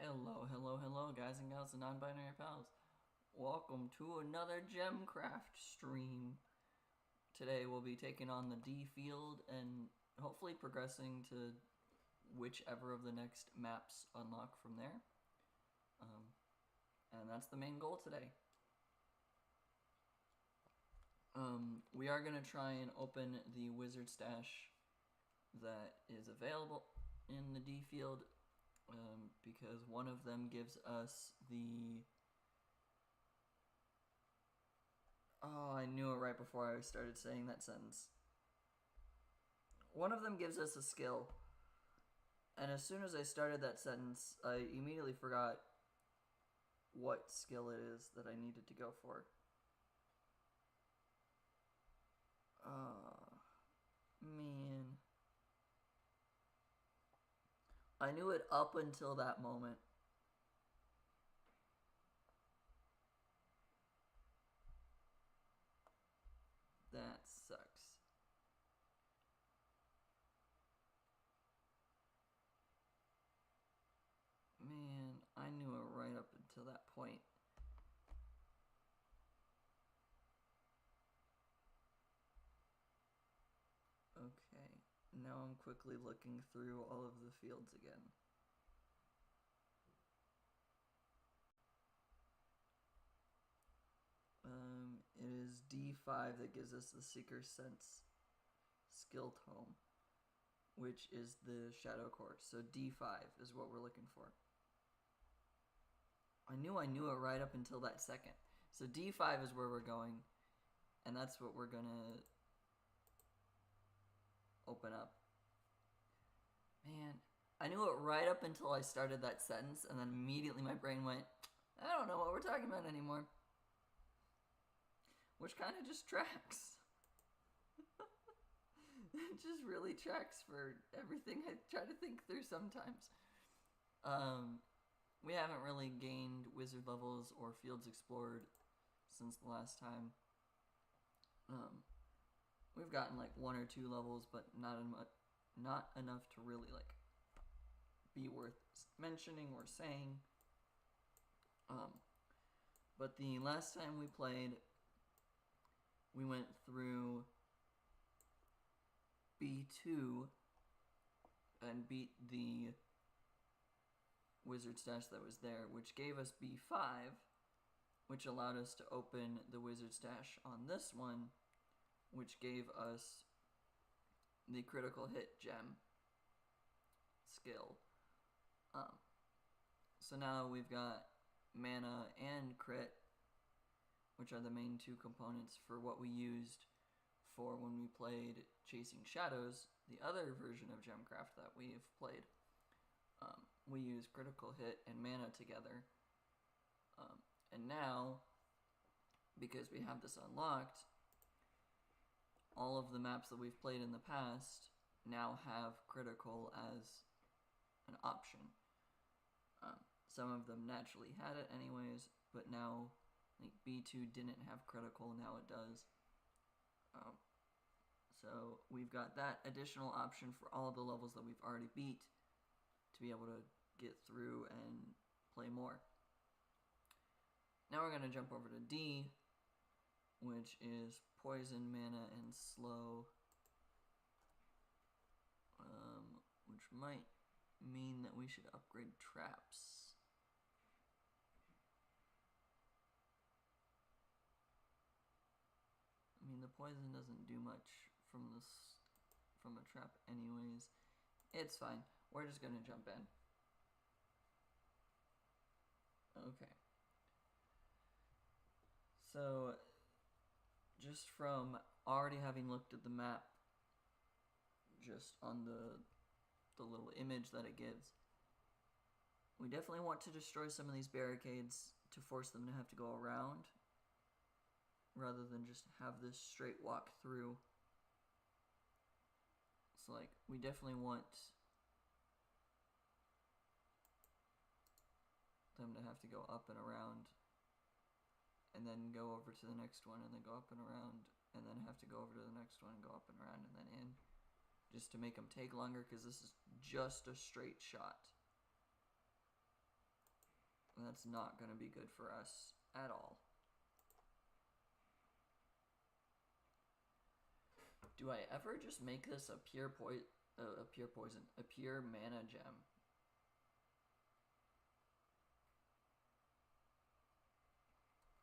Hello, guys and gals and non-binary pals. Welcome to another Gemcraft stream. Today we'll be taking on the D field and hopefully progressing to whichever of the next maps unlock from there. And that's the main goal today. We are going to try and open the wizard stash that is available in the D field. Because one of them gives us the... Oh, I knew it right before I started saying that sentence. One of them gives us a skill. And as soon as I started that sentence, I immediately forgot what skill it is that I needed to go for. Oh, man. I knew it up until that moment. That sucks. Man, I knew it right up until that point. Okay. Now I'm quickly looking through all of the fields again. It is D5 that gives us the Seeker's Sense skill tome, which is the Shadow Core. So D5 is what we're looking for. I knew it right up until that second. So D5 is where we're going, and that's what we're gonna open up. Man, I knew it right up until I started that sentence, and then immediately my brain went, I don't know what we're talking about anymore. Which kind of just tracks. It just really tracks for everything I try to think through sometimes. We haven't really gained wizard levels or fields explored since the last time. We've gotten like 1 or 2 levels, but not enough to really like be worth mentioning or saying. But the last time we played, we went through B2 and beat the wizard stash that was there, which gave us B5, which allowed us to open the wizard stash on this one, which gave us the critical hit gem skill. So now we've got mana and crit, which are the main 2 components for what we used for when we played Chasing Shadows, the other version of Gemcraft that we've played. We use critical hit and mana together. And now, because we have this unlocked, all of the maps that we've played in the past now have critical as an option. Some of them naturally had it anyways, but now like B2 didn't have critical, now it does. So we've got that additional option for all of the levels that we've already beat to be able to get through and play more. Now we're going to jump over to D, which is poison, mana, and slow, which might mean that we should upgrade traps. I mean, the poison doesn't do much from a trap anyways. It's fine. We're just gonna jump in. Okay. So, just from already having looked at the map, just on the little image that it gives, we definitely want to destroy some of these barricades to force them to have to go around, rather than just have this straight walk through. So like, we definitely want them to have to go up and around, and then go over to the next one, and then go up and around, and then have to go over to the next one and go up and around, and then in. Just to make them take longer, because this is just a straight shot. That's not going to be good for us at all. Do I ever just make this a pure mana gem?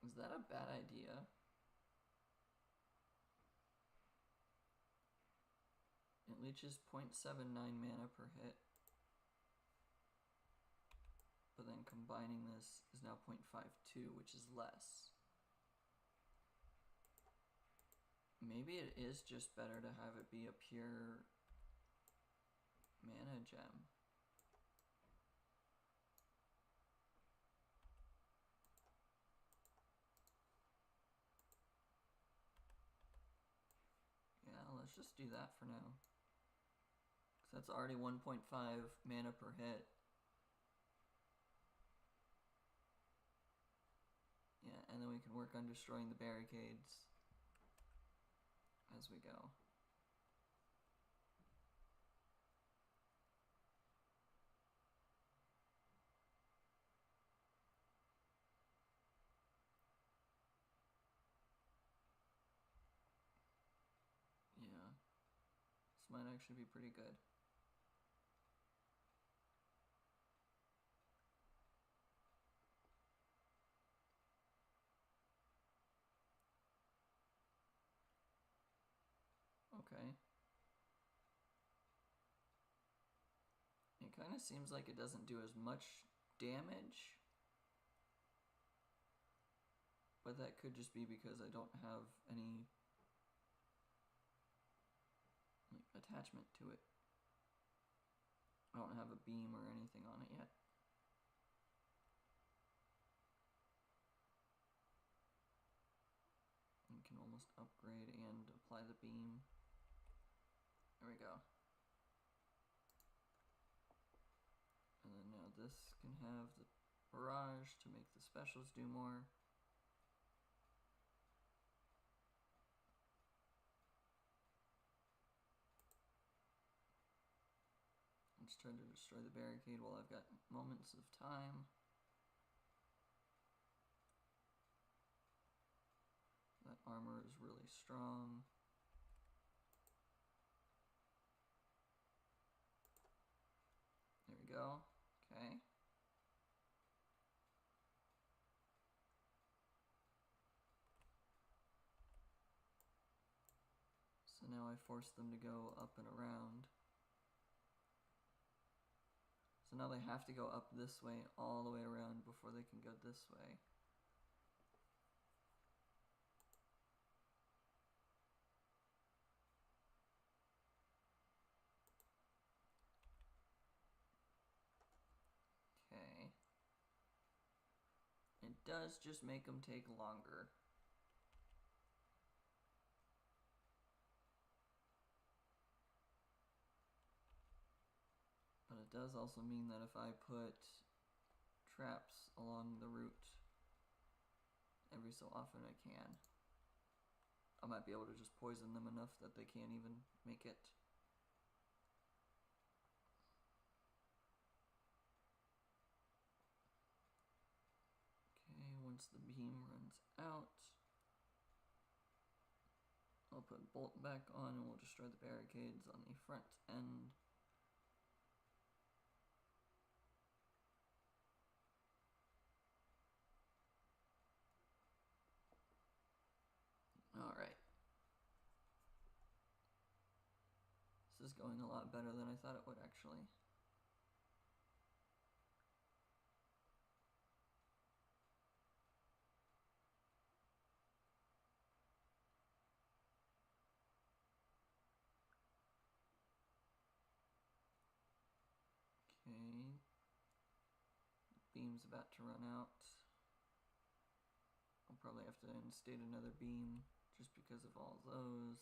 Is that a bad idea? It leeches 0.79 mana per hit. But then combining this is now 0.52, which is less. Maybe it is just better to have it be a pure mana gem. Yeah, let's just do that for now. 'Cause that's already 1.5 mana per hit. Yeah, and then we can work on destroying the barricades as we go. Yeah, this might actually be pretty good. Okay. It kind of seems like it doesn't do as much damage. But that could just be because I don't have any attachment to it. I don't have a beam or anything on it yet. You can almost upgrade and apply the beam. There we go. And then now this can have the barrage to make the specials do more. Let's try to destroy the barricade while I've got moments of time. That armor is really strong. There we go. Okay. So now I force them to go up and around. So now they have to go up this way all the way around before they can go this way. Okay. It does just make them take longer. But it does also mean that if I put traps along the route every so often I can, I might be able to just poison them enough that they can't even make it. Okay, once the beam runs out, I'll put bolt back on and we'll destroy the barricades on the front end. Alright. This is going a lot better than I thought it would actually. Okay. Beam's about to run out. I'll probably have to instate another beam just because of all those.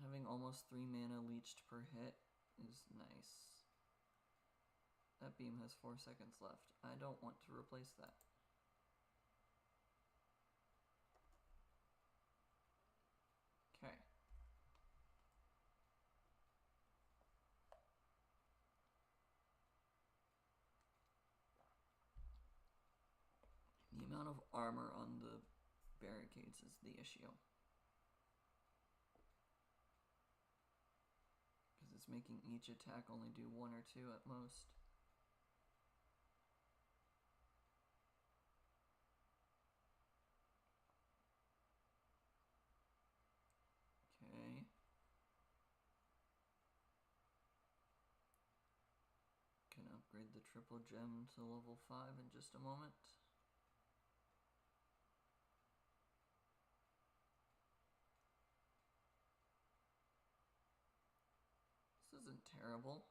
Having almost 3 mana leached per hit is nice. That beam has 4 seconds left. I don't want to replace that. Okay. amount of armor on the barricades is the issue. Because it's making each attack only do 1 or 2 at most. Okay. Can upgrade the triple gem to level 5 in just a moment. This isn't terrible.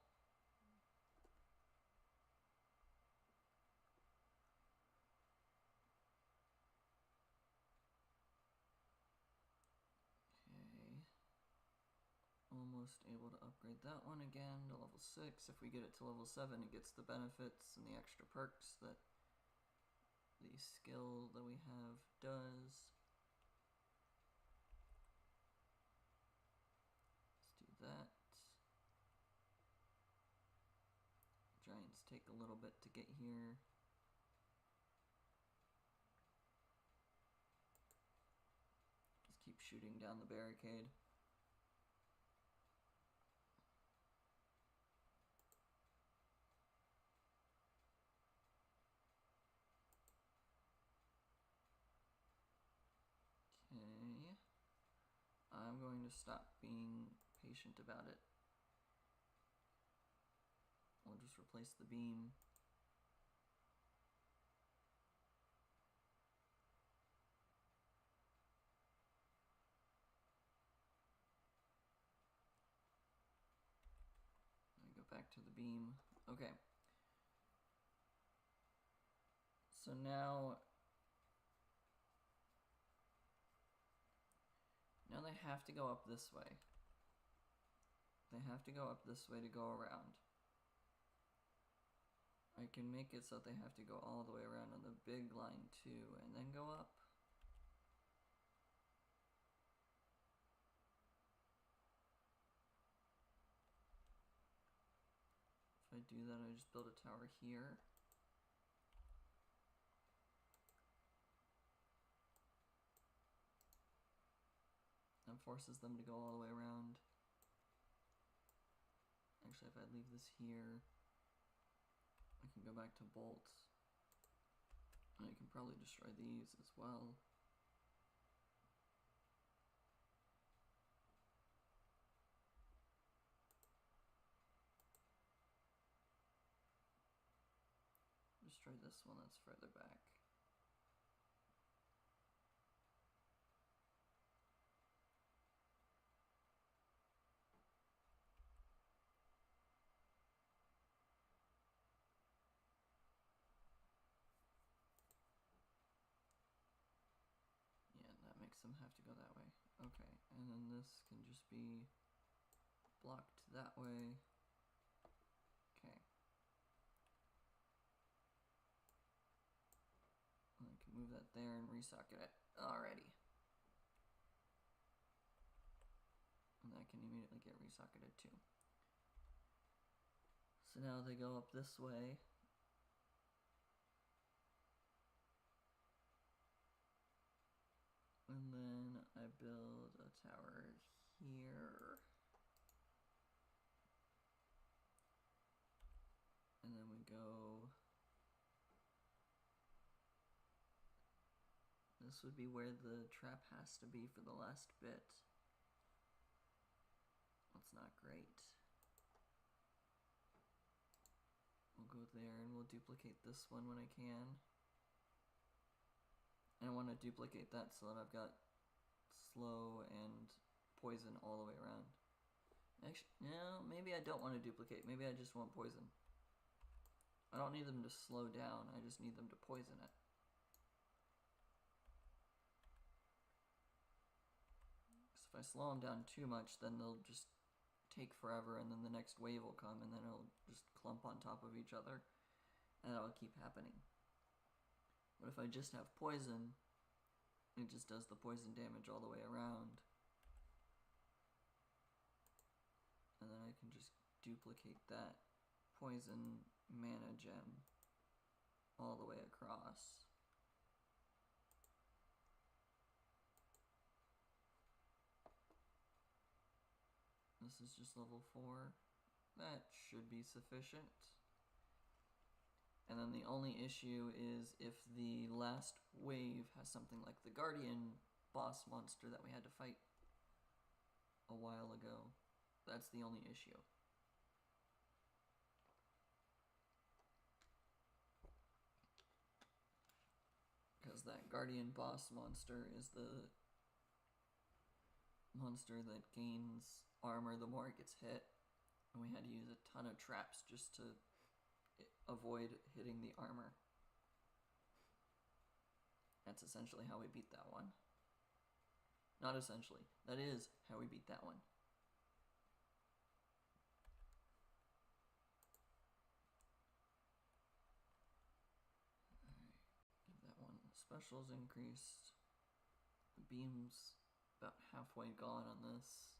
Okay. Almost able to upgrade that one again to level 6. If we get it to level 7, it gets the benefits and the extra perks that the skill that we have does. Let's do that. Giants take a little bit to get here. Just keep shooting down the barricade. Okay. I'm going to stop being patient about it. We'll just replace the beam. I go back to the beam. Okay. So now they have to go up this way. They have to go up this way to go around. I can make it so that they have to go all the way around on the big line too, and then go up. If I do that, I just build a tower here. That forces them to go all the way around. Actually, if I leave this here, I can go back to bolts. And I can probably destroy these as well. Destroy this one that's further back. Yeah, that makes them have to go that way. Okay, and then this can just be blocked that way. Okay. I can move that there and resocket it. Alrighty. And that can immediately get resocketed too. So now they go up this way. And then I build a tower here. And then we go... This would be where the trap has to be for the last bit. That's not great. We'll go there and we'll duplicate this one when I can. And I want to duplicate that so that I've got slow and poison all the way around. Actually, no, maybe I don't want to duplicate. Maybe I just want poison. I don't need them to slow down, I just need them to poison it. Because if I slow them down too much, then they'll just take forever, and then the next wave will come, and then it'll just clump on top of each other, and that'll keep happening. But if I just have poison, it just does the poison damage all the way around. And then I can just duplicate that poison mana gem all the way across. This is just level 4. That should be sufficient. And then the only issue is if the last wave has something like the Guardian boss monster that we had to fight a while ago. That's the only issue. Because that Guardian boss monster is the monster that gains armor the more it gets hit. And we had to use a ton of traps just to avoid hitting the armor. That's essentially how we beat that one. Not essentially. That is how we beat that one. Alright, give that one specials increased. The beam's about halfway gone on this.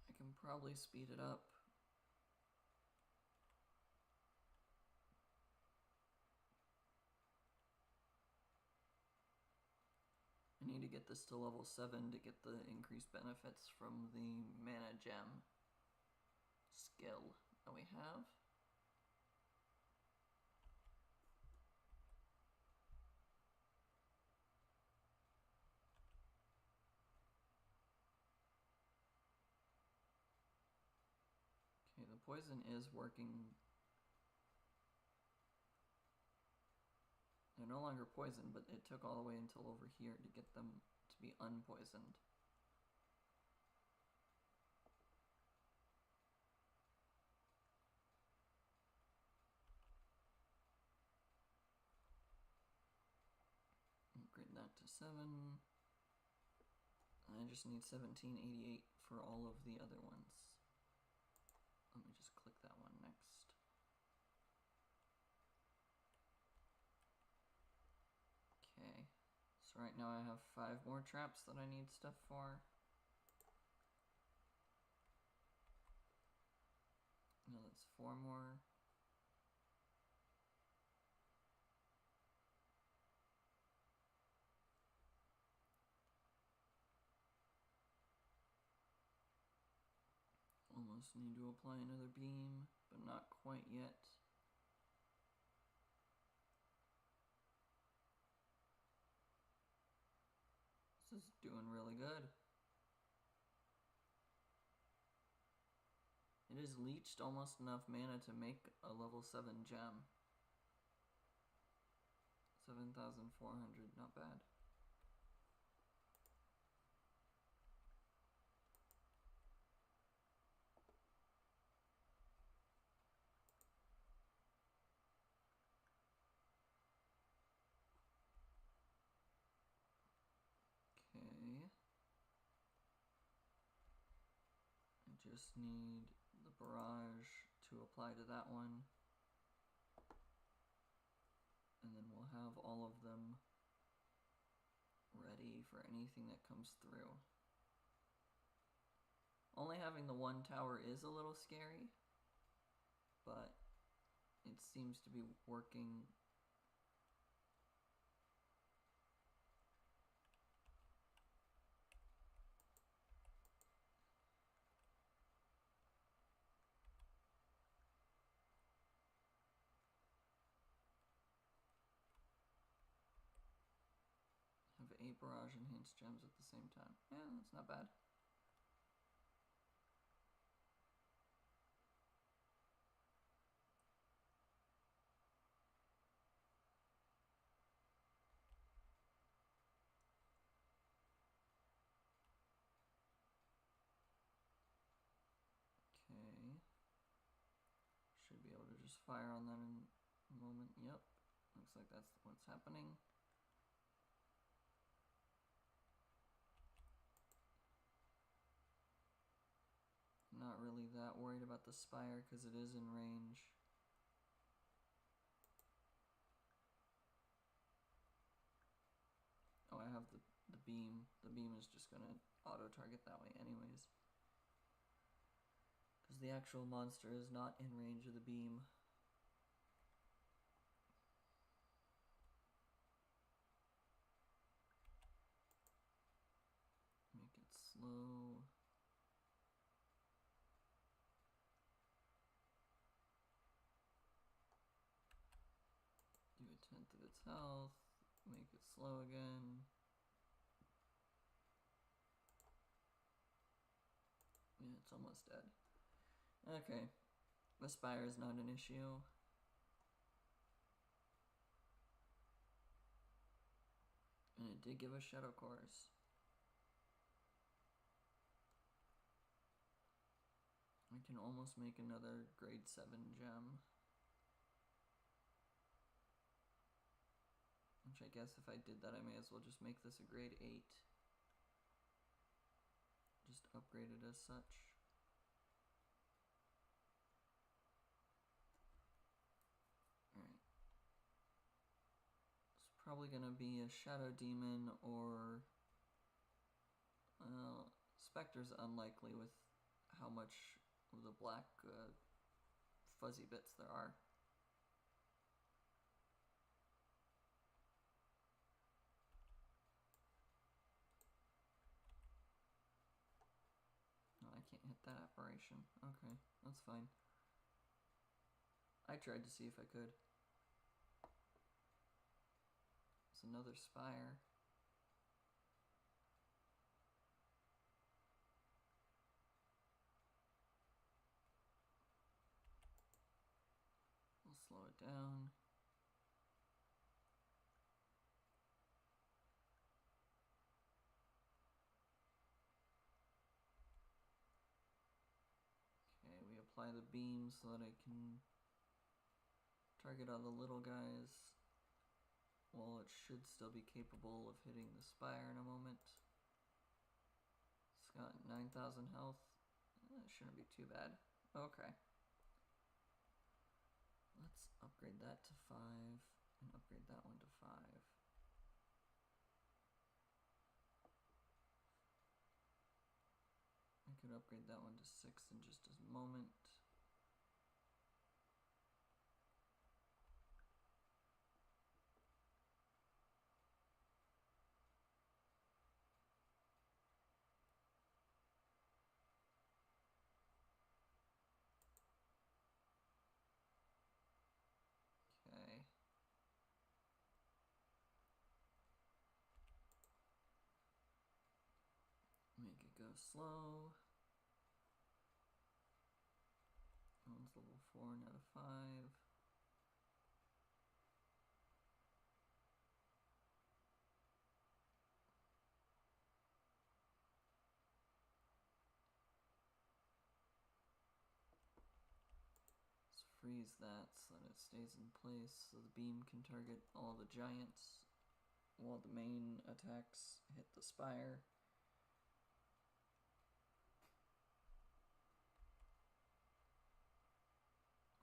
I can probably speed it up. I need to get this to level 7 to get the increased benefits from the mana gem skill that we have. Okay, the poison is working. They're no longer poisoned, but it took all the way until over here to get them to be unpoisoned. Upgrade that to 7. I just need 1788 for all of the other ones. Let me just click that one next. Okay, so right now I have 5 more traps that I need stuff for. No, that's 4 more. Almost need to apply another beam, but not quite yet. This is doing really good. It has leached almost enough mana to make a level 7 gem. 7,400, not bad. Okay. I just need the barrage to apply to that one. And then we'll have all of them ready for anything that comes through. Only having the one tower is a little scary, but it seems to be working. Have 8 barrage enhanced gems at the same time. Yeah, that's not bad. Okay. Should be able to just fire on that in a moment. Yep. Looks like that's what's happening. Not really that worried about the spire because it is in range. Oh, I have the beam. The beam is just going to auto-target that way anyways. Because the actual monster is not in range of the beam. Make it slow. 10th of its health. Make it slow again. Yeah, it's almost dead. Okay. The spire is not an issue. And it did give us Shadow Cores. I can almost make another grade 7 gem. Which I guess if I did that, I may as well just make this a grade 8. Just upgrade it as such. Alright. It's probably gonna be a Shadow Demon or... Spectre's unlikely with how much of the black fuzzy bits there are. No, I can't hit that apparition. Okay, that's fine. I tried to see if I could. It's another spire. We'll slow it down. Okay, we apply the beam so that I can target all the little guys. Well, it should still be capable of hitting the spire in a moment. It's got 9,000 health. That shouldn't be too bad. Okay. Let's upgrade that to 5 and upgrade that one to 5. I could upgrade that one to 6 in just a moment. Okay. Make it go slow. That one's level 4 and out of 5. Let's freeze that so that it stays in place so the beam can target all the giants while the main attacks hit the spire.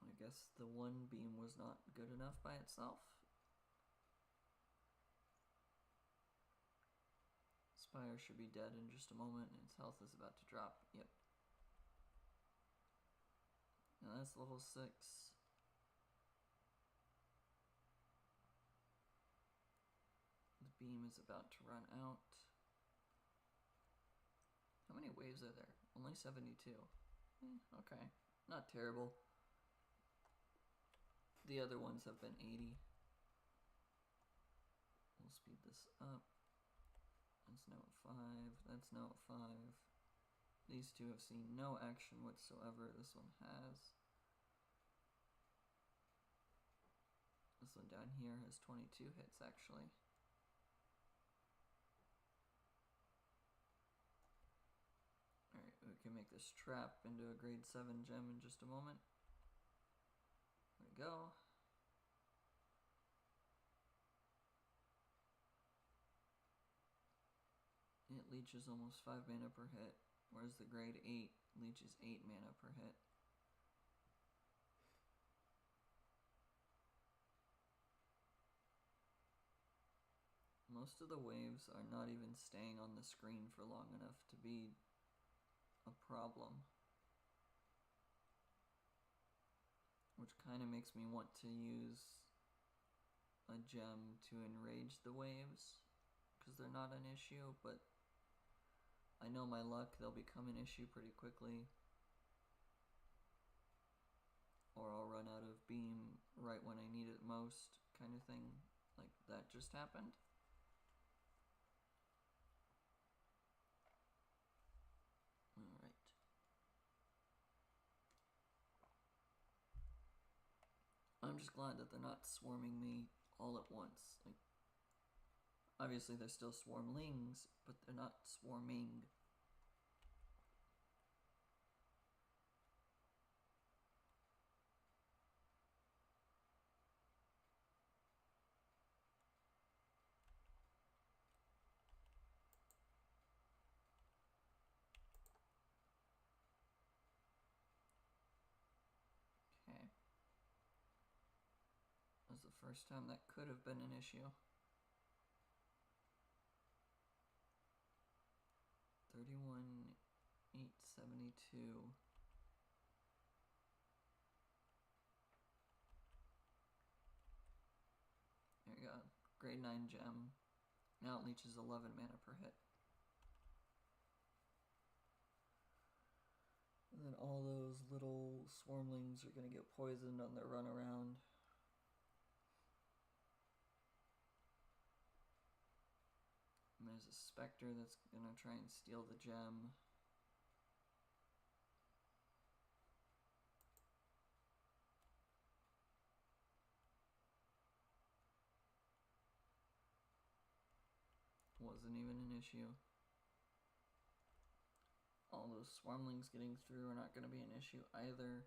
I guess the one beam was not good enough by itself. Spire should be dead in just a moment and its health is about to drop. Yep. And that's level 6. The beam is about to run out. How many waves are there? Only 72. Okay, not terrible. The other ones have been 80. We'll speed this up. That's now at 5. That's now at 5. These two have seen no action whatsoever. This one has. This one down here has 22 hits actually. Alright, we can make this trap into a grade 7 gem in just a moment. There we go. It leeches almost 5 mana per hit, whereas the grade 8 leeches 8 mana per hit. Most of the waves are not even staying on the screen for long enough to be a problem. Which kind of makes me want to use a gem to enrage the waves, because they're not an issue, but I know my luck, they'll become an issue pretty quickly. Or I'll run out of beam right when I need it most, kind of thing. Like that just happened. Alright. I'm just glad that they're not swarming me all at once. Like, obviously they're still swarmlings, but they're not swarming. Okay. That was the first time that could have been an issue. 31,872. There we go. Grade 9 gem. Now it leeches 11 mana per hit. And then all those little swarmlings are going to get poisoned on their run around. And there's a specter that's going to try and steal the gem. Wasn't even an issue. All those swarmlings getting through are not going to be an issue either.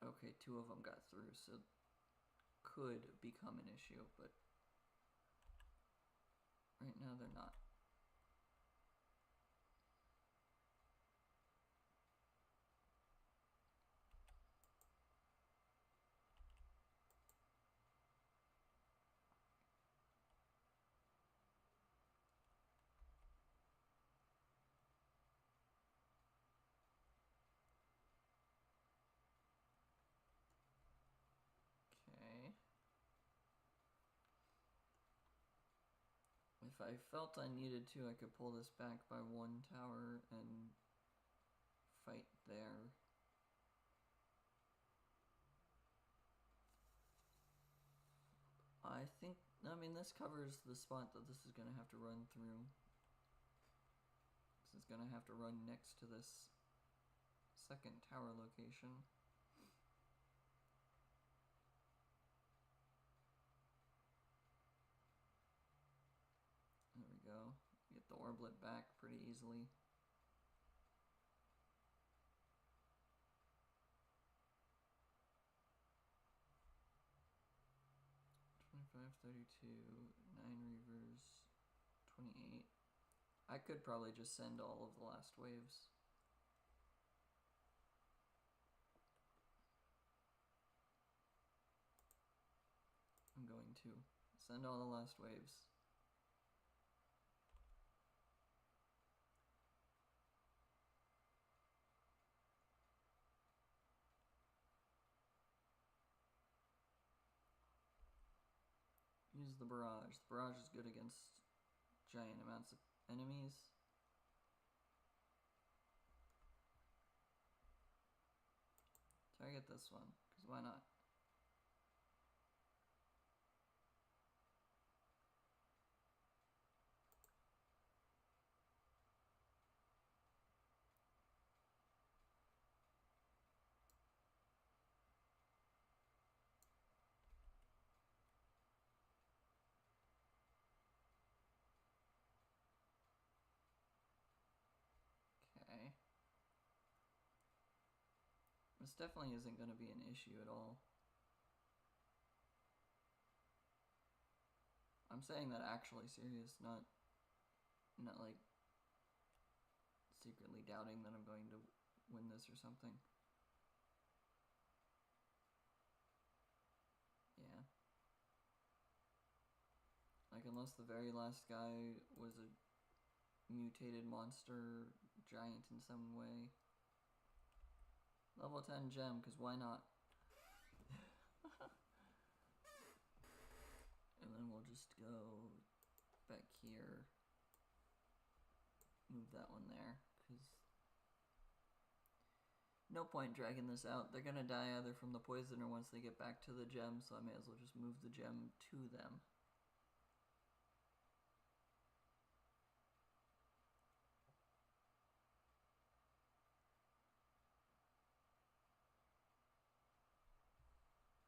Okay, 2 of them got through, so could become an issue, but right now they're not. Okay. If I felt I needed to, I could pull this back by 1 tower and fight there. I think, I mean, this covers the spot that this is going to have to run through. This is going to have to run next to this second tower location. There we go. Get the orblet back pretty easily. $25, $32, 9 reavers, 28. I could probably just send all of the last waves. I'm going to send all the last waves. Use the barrage. The barrage is good against giant amounts of enemies. Target this one, because why not? Okay. This definitely isn't going to be an issue at all. I'm saying that actually serious, not like secretly doubting that I'm going to win this or something. Yeah. Like, unless the very last guy was a mutated monster giant in some way. Level 10 gem, because why not? And then we'll just go back here. Move that one there, because no point dragging this out. They're gonna die either from the poison or once they get back to the gem, so I may as well just move the gem to them.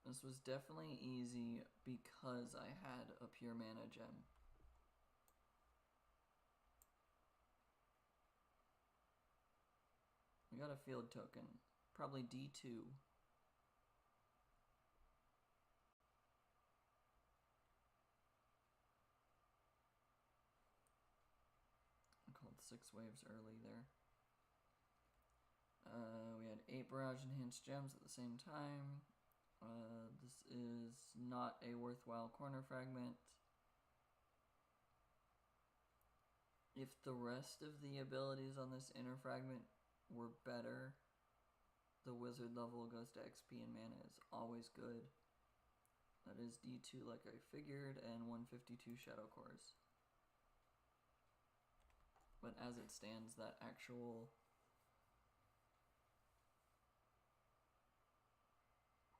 This was definitely easy because I had a pure mana gem. We got a field token, probably D2. I called 6 waves early there. We had 8 barrage enhanced gems at the same time. This is not a worthwhile corner fragment. If the rest of the abilities on this inner fragment were better, the wizard level goes to XP and mana is always good. That is D2 like I figured, and 152 shadow cores. But as it stands, that actual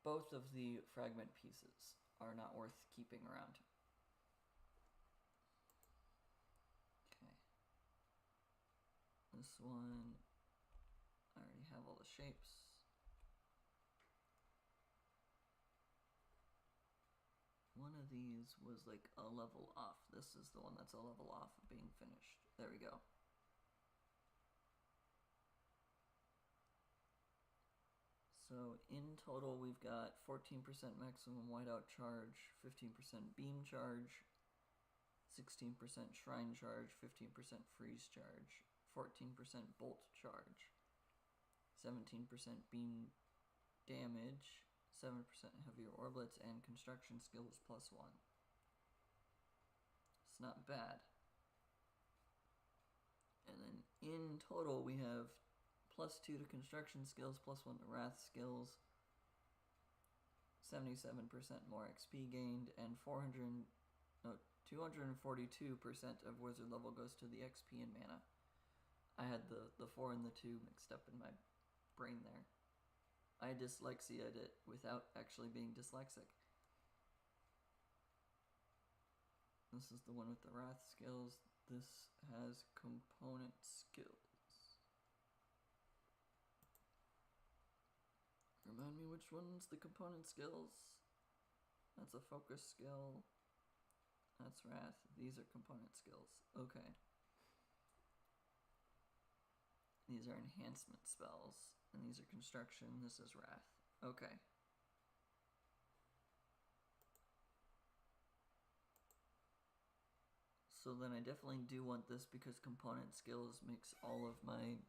both of the fragment pieces are not worth keeping around. Okay. This one, I already have all the shapes. One of these was like a level off. This is the one that's a level off of being finished. There we go. So in total, we've got 14% maximum whiteout charge, 15% beam charge, 16% shrine charge, 15% freeze charge, 14% bolt charge, 17% beam damage, 7% heavier orblets, and construction skills +1. It's not bad. And then in total, we have +2 to construction skills, +1 to wrath skills, 77% more XP gained, and 242% of wizard level goes to the XP and mana. I had the 4 and the 2 mixed up in my brain there. I dyslexia'd it without actually being dyslexic. This is the one with the wrath skills. This has component skills. Remind me which one's the component skills? That's a focus skill. That's wrath. These are component skills. Okay. These are enhancement spells. And these are construction. This is wrath. Okay. So then I definitely do want this because component skills makes all of my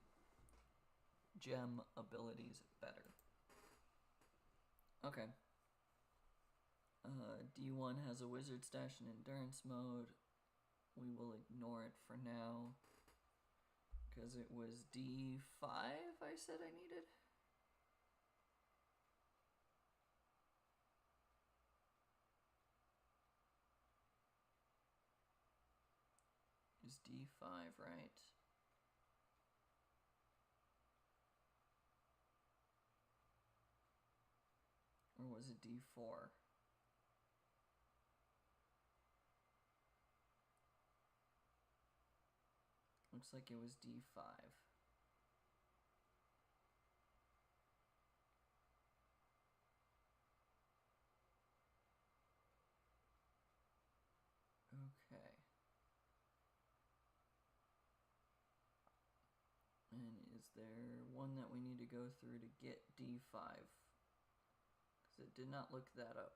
gem abilities better. Okay. D1 has a wizard stash in endurance mode. We will ignore it for now because it was D5 I said I needed. Is D5 right? Or was it D4? Looks like it was D5. Okay. And is there one that we need to go through to get D5? Because it did not look that up.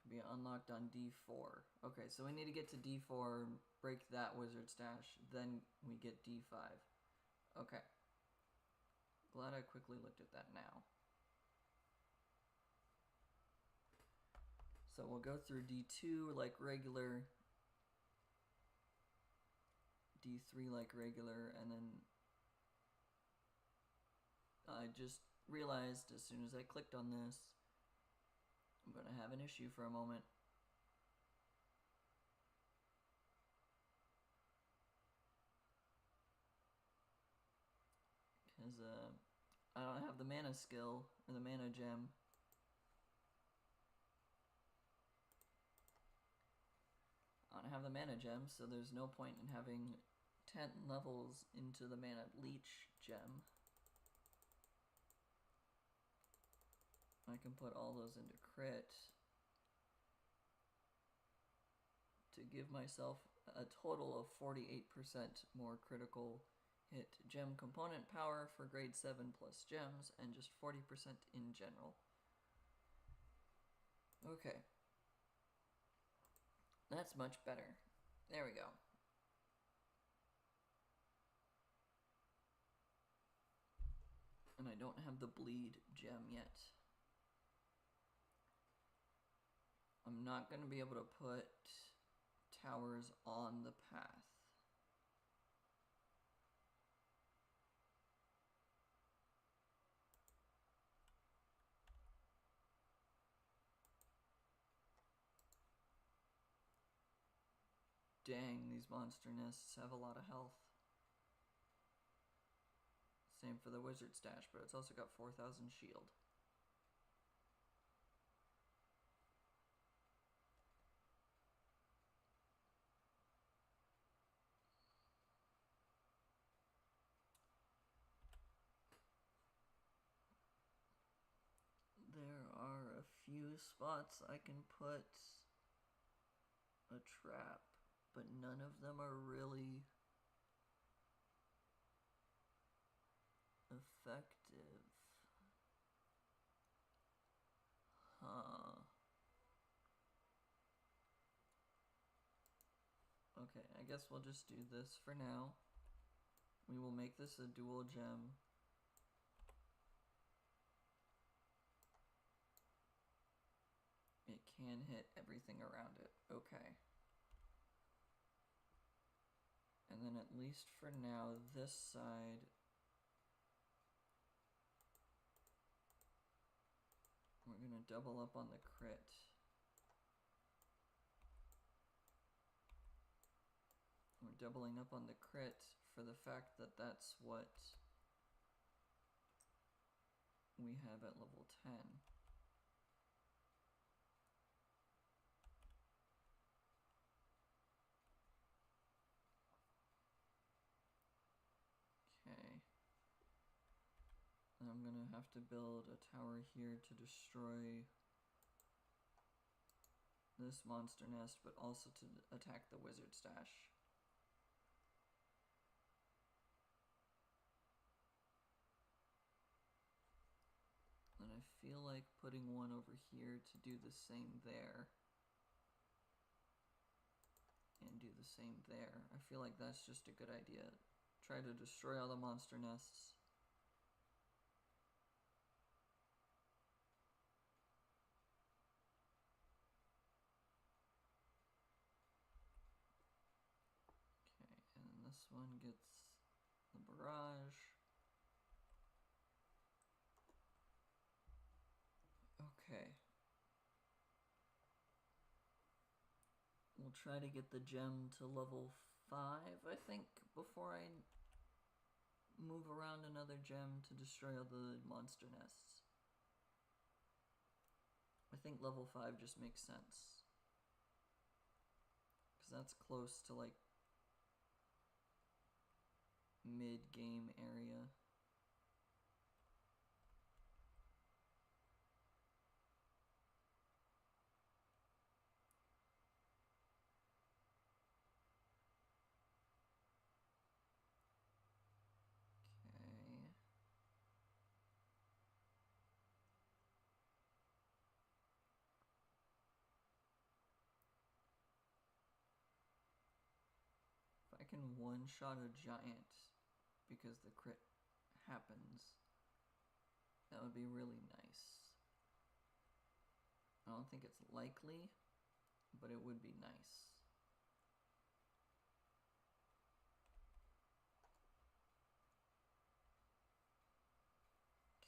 Can be unlocked on D4. Okay, so we need to get to D4, break that wizard stash, then we get D5. Okay. Glad I quickly looked at that now. So we'll go through D2 like regular, D3 like regular, and then I just realized as soon as I clicked on this, I'm going to have an issue for a moment. As I don't have the mana skill or the mana gem. I don't have the mana gem, so there's no point in having 10 levels into the mana leech gem. I can put all those into crit to give myself a total of 48% more critical hit gem component power for grade 7 plus gems, and just 40% in general. Okay. That's much better. There we go. And I don't have the bleed gem yet. I'm not going to be able to put towers on the path. Dang, these monster nests have a lot of health. Same for the wizard stash, but it's also got 4,000 shield. There are a few spots I can put a trap, but none of them are really effective. Huh. Okay, I guess we'll just do this for now. We will make this a dual gem. It can hit everything around it. Okay. And then at least for now, this side, we're gonna double up on the crit. We're doubling up on the crit for the fact that that's what we have at level 10. Okay. And I'm gonna have to build a tower here to destroy this monster nest, but also to attack the wizard stash. And I feel like putting one over here to do the same there. And do the same there. I feel like that's just a good idea. Try to destroy all the monster nests. Okay, and this one gets the barrage. Okay. We'll try to get the gem to level 5, I think, before I move around another gem to destroy all the monster nests. I think level 5 just makes sense. Because that's close to, like, mid-game area. If I can one-shot a giant because the crit happens, that would be really nice. I don't think it's likely, but it would be nice.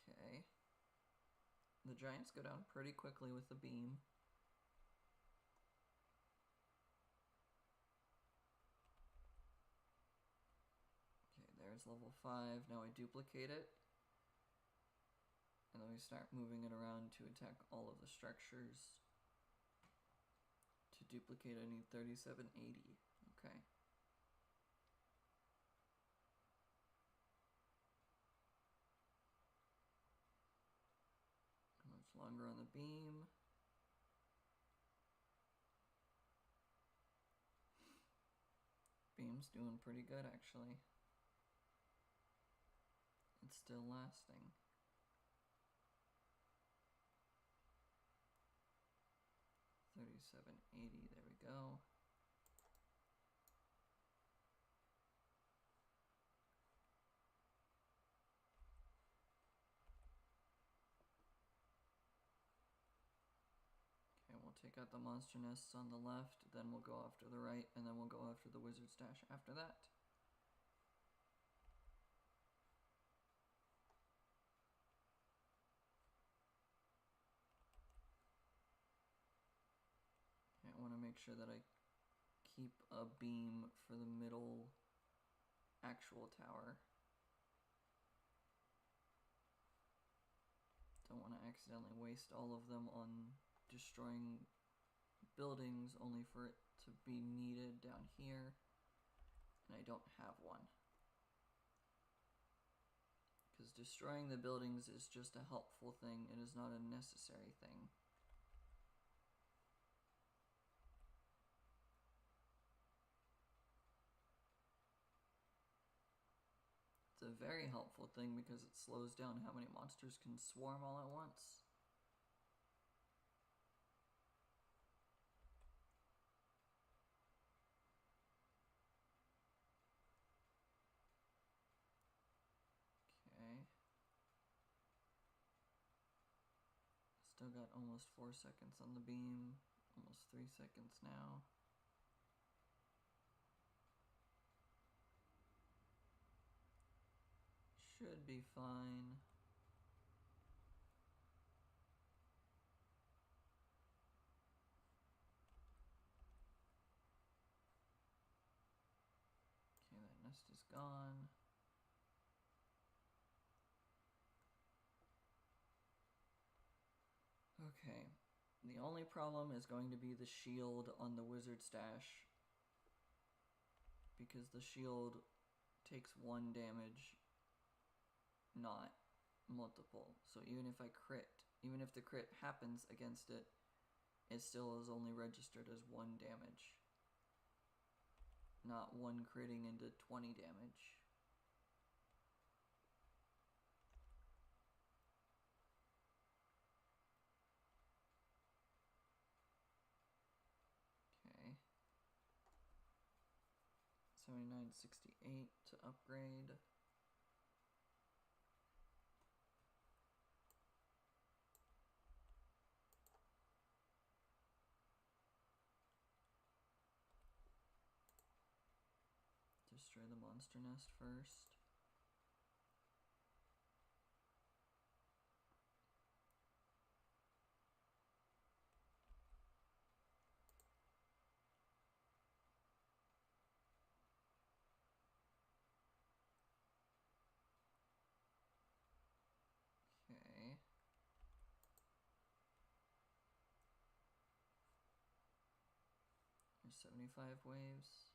Okay. The giants go down pretty quickly with the beam. Okay, there's level 5. Now I duplicate it. And then we start moving it around to attack all of the structures. To duplicate, I need 3780. Okay. Much longer on the beam. Beam's doing pretty good, actually. It's still lasting. $37.80, there we go. Okay, we'll take out the monster nests on the left, then we'll go after the right, and then we'll go after the wizard stash after that. Okay, I want to make sure that I keep a beam for the middle actual tower. Don't want to accidentally waste all of them on destroying buildings only for it to be needed down here, and I don't have one. Because destroying the buildings is just a helpful thing, it is not a necessary thing. It's a very helpful thing because it slows down how many monsters can swarm all at once. Okay. Still got almost 4 seconds on the beam, almost 3 seconds now. Should be fine. Okay, that nest is gone. Okay, the only problem is going to be the shield on the wizard stash, because the shield takes 1 damage, not multiple. So even if I crit, even if the crit happens against it, it still is only registered as 1 damage, not 1 critting into 20 damage. Okay. 7968 to upgrade. Destroy the monster nest first. Okay. There's 75 waves.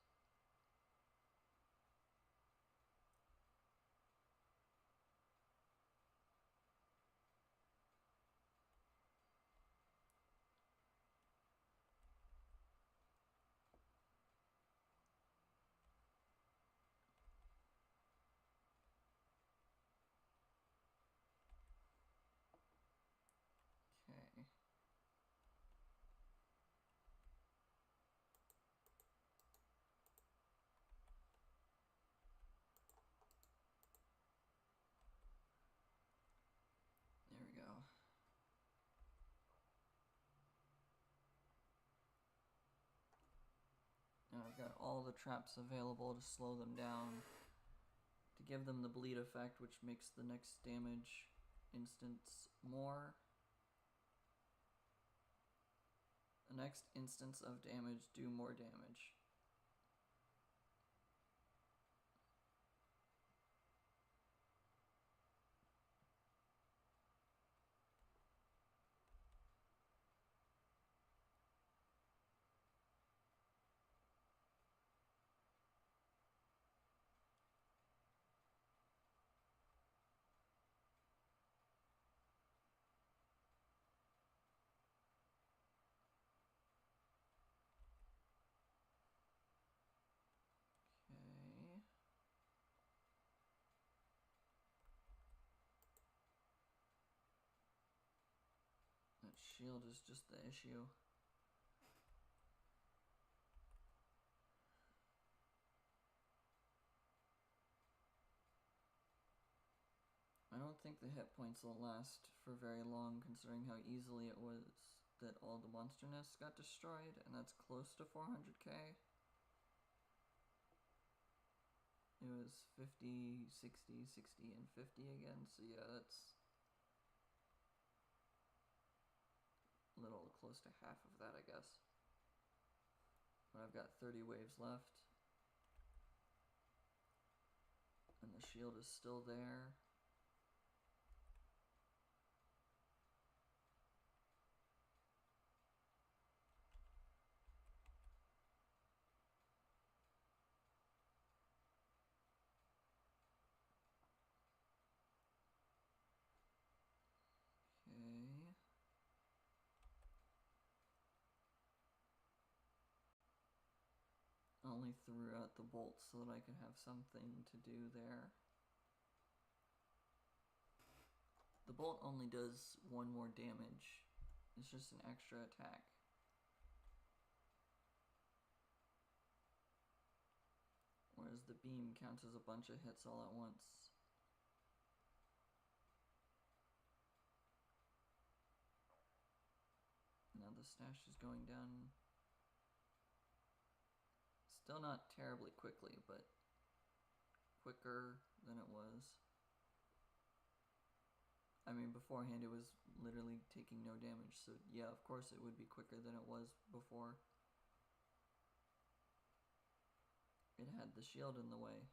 Okay. There we go. Now I've got all the traps available to slow them down, to give them the bleed effect, which makes the next damage instance more. The next instance of damage do more damage. shield is just the issue. I don't think the hit points will last for very long, considering how easily it was that all the monster nests got destroyed, and that's close to 400k. It was 50, 60, 60, and 50 again, so yeah, that's a little close to half of that, I guess. But I've got 30 waves left. And the shield is still there. Okay. I only threw out the bolts so that I could have something to do there. The bolt only does 1 more damage. It's just an extra attack. Whereas the beam counts as a bunch of hits all at once. Now the stash is going down. Still not terribly quickly, but quicker than it was. I mean, beforehand it was literally taking no damage, so yeah, of course it would be quicker than it was before. It had the shield in the way.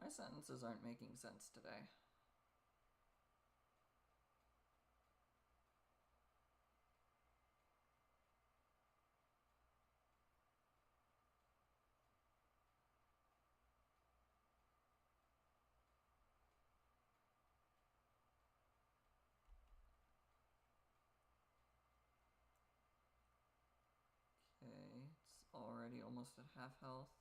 My sentences aren't making sense today. Okay, it's already almost at half health.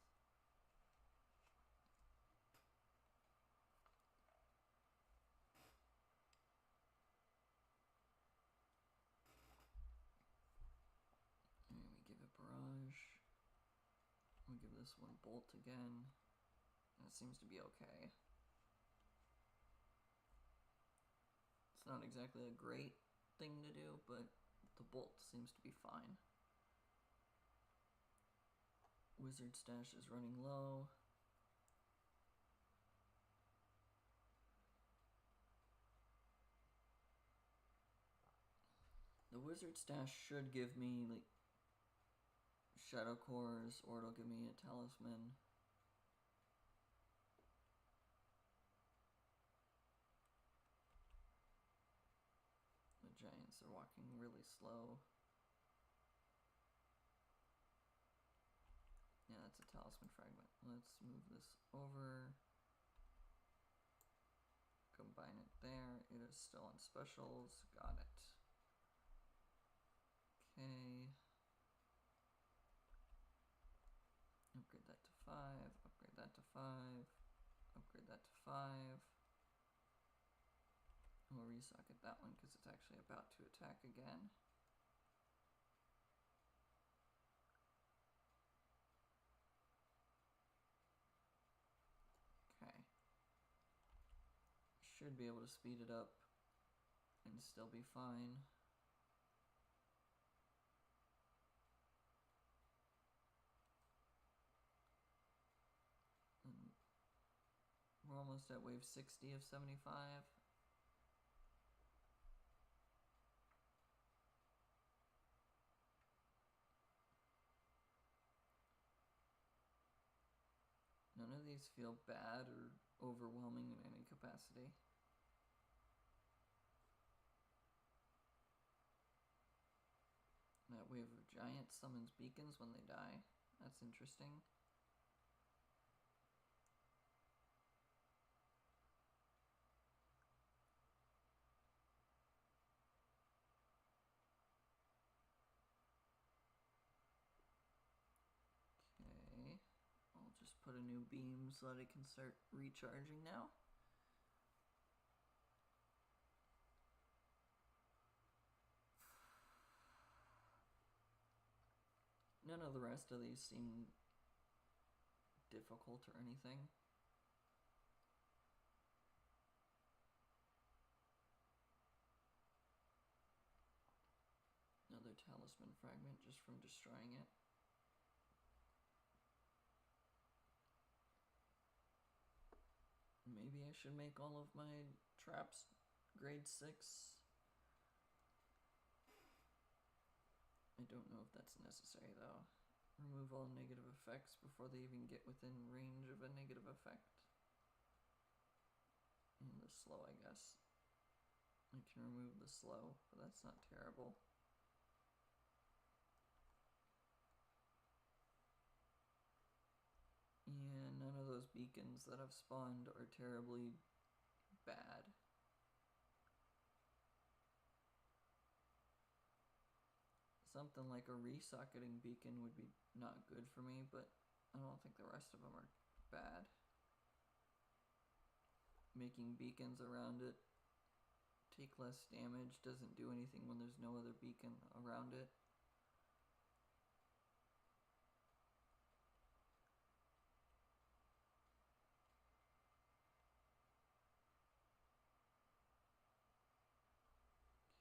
And we give it barrage. We'll give this one bolt again. And it seems to be okay. It's not exactly a great thing to do, but the bolt seems to be fine. Wizard stash is running low. The wizard stash should give me like shadow cores, or it'll give me a talisman. The giants are walking really slow. Yeah, that's a talisman fragment. Let's move this over. Combine it there. It is still on specials. Got it. Okay. Upgrade that to 5. Upgrade that to 5. Upgrade that to 5. We'll resocket that one because it's actually about to attack again. Okay. Should be able to speed it up and still be fine. And we're almost at wave 60 of 75. None of these feel bad or overwhelming in any capacity. That wave of giants summons beacons when they die. That's interesting. Okay. I'll just put a new beam so that it can start recharging now. of the rest of these seem difficult or anything. Another talisman fragment just from destroying it. Maybe I should make all of my traps grade 6. I don't know if that's necessary though. Remove all negative effects before they even get within range of a negative effect. And the slow, I guess. I can remove the slow, but that's not terrible. And none of those beacons that have spawned are terribly bad. Something like a resocketing beacon would be not good for me, but I don't think the rest of them are bad. Making beacons around it take less damage doesn't do anything when there's no other beacon around it.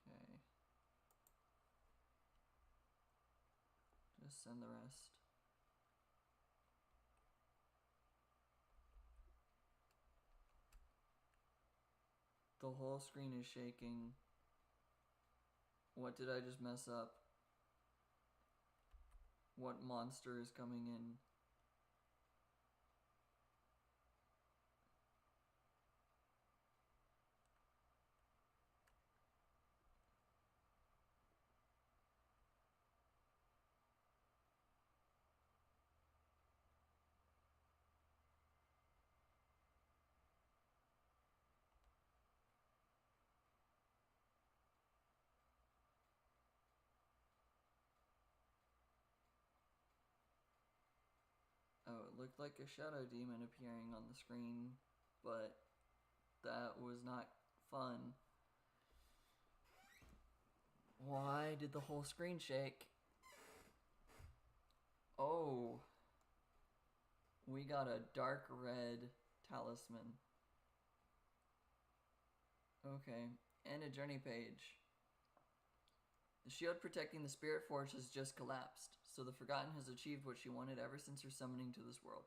Okay. Just send the rest. The whole screen is shaking. What did I just mess up? What monster is coming in? Oh, it looked like a shadow demon appearing on the screen, but that was not fun. Why did the whole screen shake? Oh. We got a dark red talisman. Okay, and a journey page. The shield protecting the Spirit Forge has just collapsed, so the Forgotten has achieved what she wanted ever since her summoning to this world.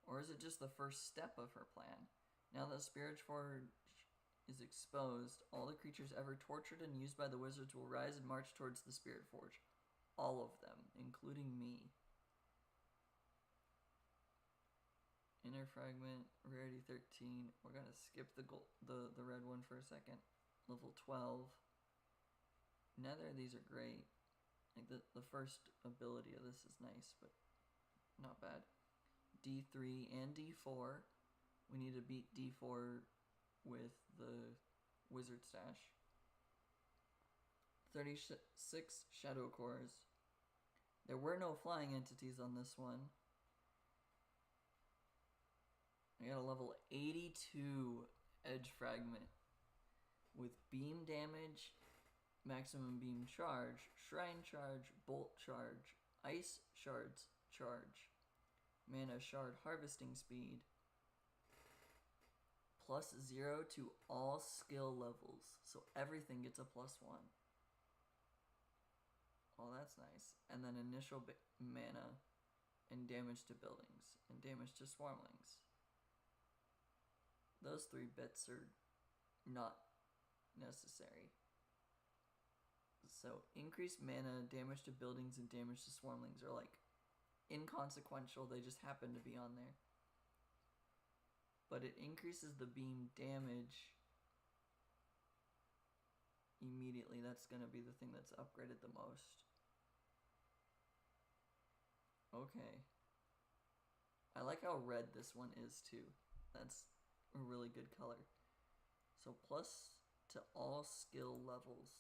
Or is it just the first step of her plan? Now that the Spirit Forge is exposed, all the creatures ever tortured and used by the wizards will rise and march towards the Spirit Forge. All of them, including me. Inner fragment, rarity 13. We're gonna skip the red one for a second. Level 12. Neither of these are great. Like the first ability of this is nice, but not bad. D3 and D4. We need to beat D4 with the wizard stash. 36 shadow cores. There were no flying entities on this one. I got a level 82 edge fragment with beam damage, maximum beam charge, shrine charge, bolt charge, ice shards charge, mana shard harvesting speed, +0 to all skill levels. So everything gets a +1. Oh, that's nice. And then initial mana and damage to buildings and damage to swarmlings. Those 3 bits are not necessary. So increased mana, damage to buildings, and damage to swarmlings are like inconsequential. They just happen to be on there. But it increases the beam damage immediately. That's going to be the thing that's upgraded the most. Okay. I like how red this one is too. That's a really good color. So plus to all skill levels.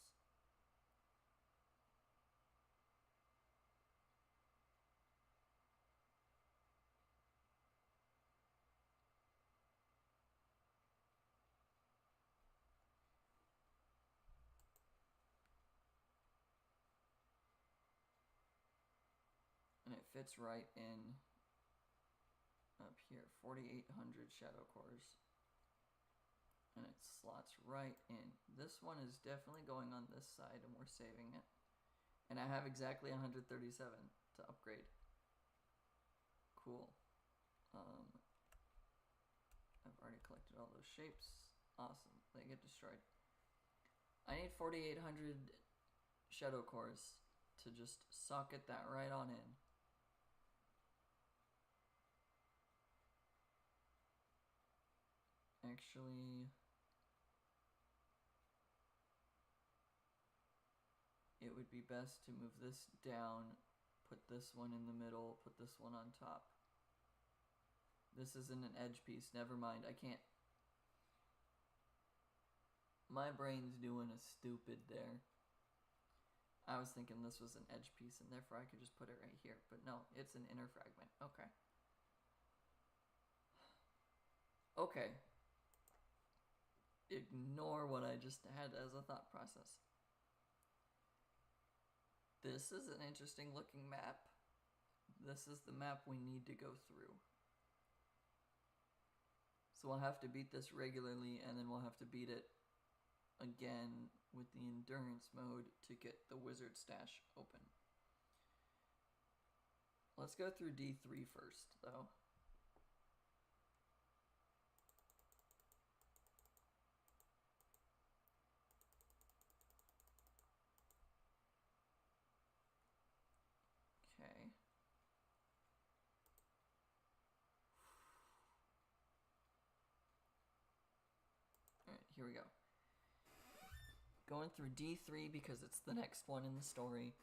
And it fits right in up here. 4,800 shadow cores. And it slots right in. This one is definitely going on this side, and we're saving it. And I have exactly 137 to upgrade. Cool. I've already collected all those shapes. Awesome. They get destroyed. I need 4,800 shadow cores to just socket that right on in. Actually, it would be best to move this down, put this one in the middle, put this one on top. This isn't an edge piece, never mind, I can't. My brain's doing a stupid there. I was thinking this was an edge piece and therefore I could just put it right here, but no, it's an inner fragment, okay. Okay. Ignore what I just had as a thought process. This is an interesting looking map. This is the map we need to go through. So we'll have to beat this regularly, and then we'll have to beat it again with the endurance mode to get the wizard stash open. Let's go through D3 first, though. Okay. Alright, here we go. Going through D3 because it's the next one in the story,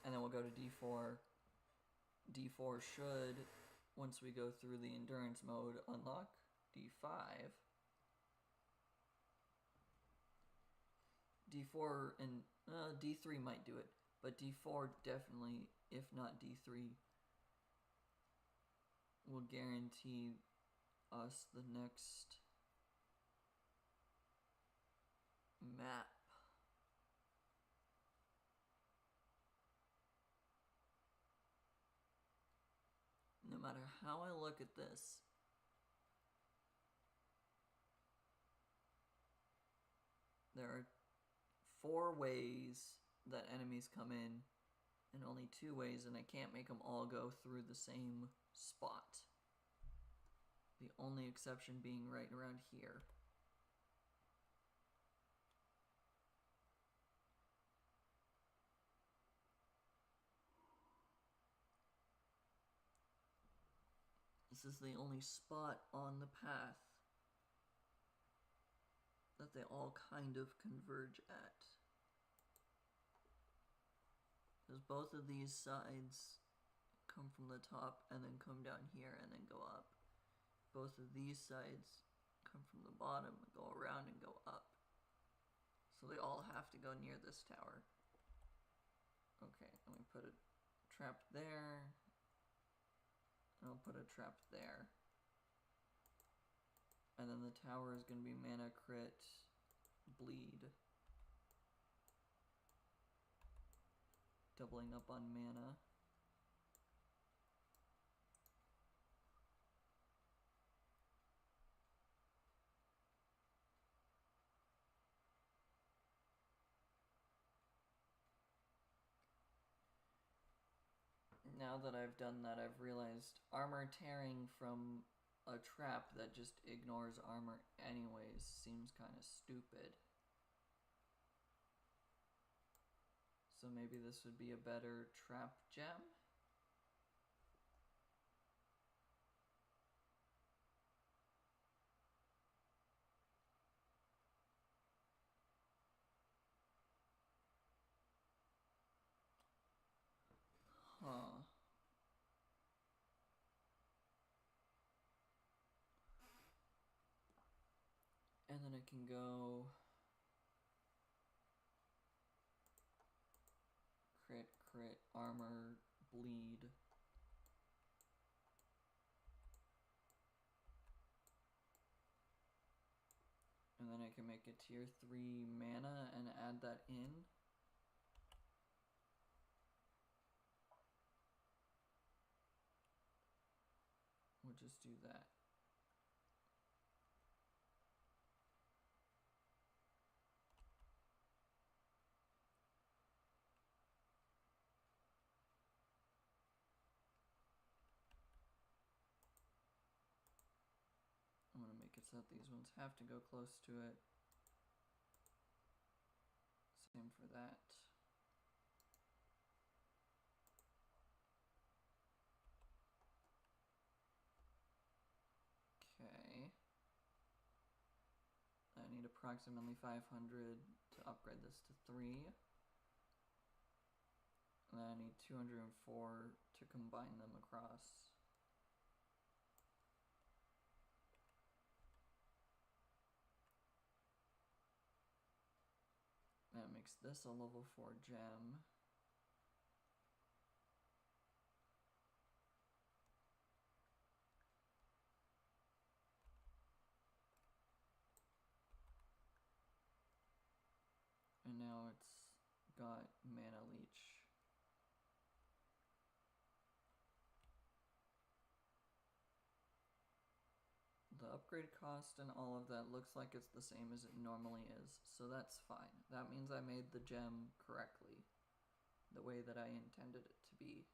and then we'll go to D4. D4 should, once we go through the endurance mode, unlock D5. D4 and D3 might do it, but D4 definitely, if not D3, will guarantee us the next map. No matter how I look at this, there are 4 ways that enemies come in, and only 2 ways, and I can't make them all go through the same spot. The only exception being right around here. This is the only spot on the path that they all kind of converge at. Because both of these sides come from the top and then come down here and then go up. Both of these sides come from the bottom and go around and go up. So they all have to go near this tower. Okay, and we put a trap there. And I'll put a trap there. And then the tower is going to be mana crit bleed. Doubling up on mana. Now that I've done that, I've realized armor tearing from a trap that just ignores armor anyways seems kind of stupid. So maybe this would be a better trap gem? Huh. And then it can go crit, crit, armor, bleed. And then I can make a tier 3 mana and add that in. do that. I'm going to make it so that these ones have to go close to it. Same for that. Okay. I need approximately 500 to upgrade this to 3. And then I need 204 to combine them across. That makes this a level 4 gem. And now it's got mana leech. The upgrade cost and all of that looks like it's the same as it normally is, so that's fine. That means I made the gem correctly, the way that I intended it to be.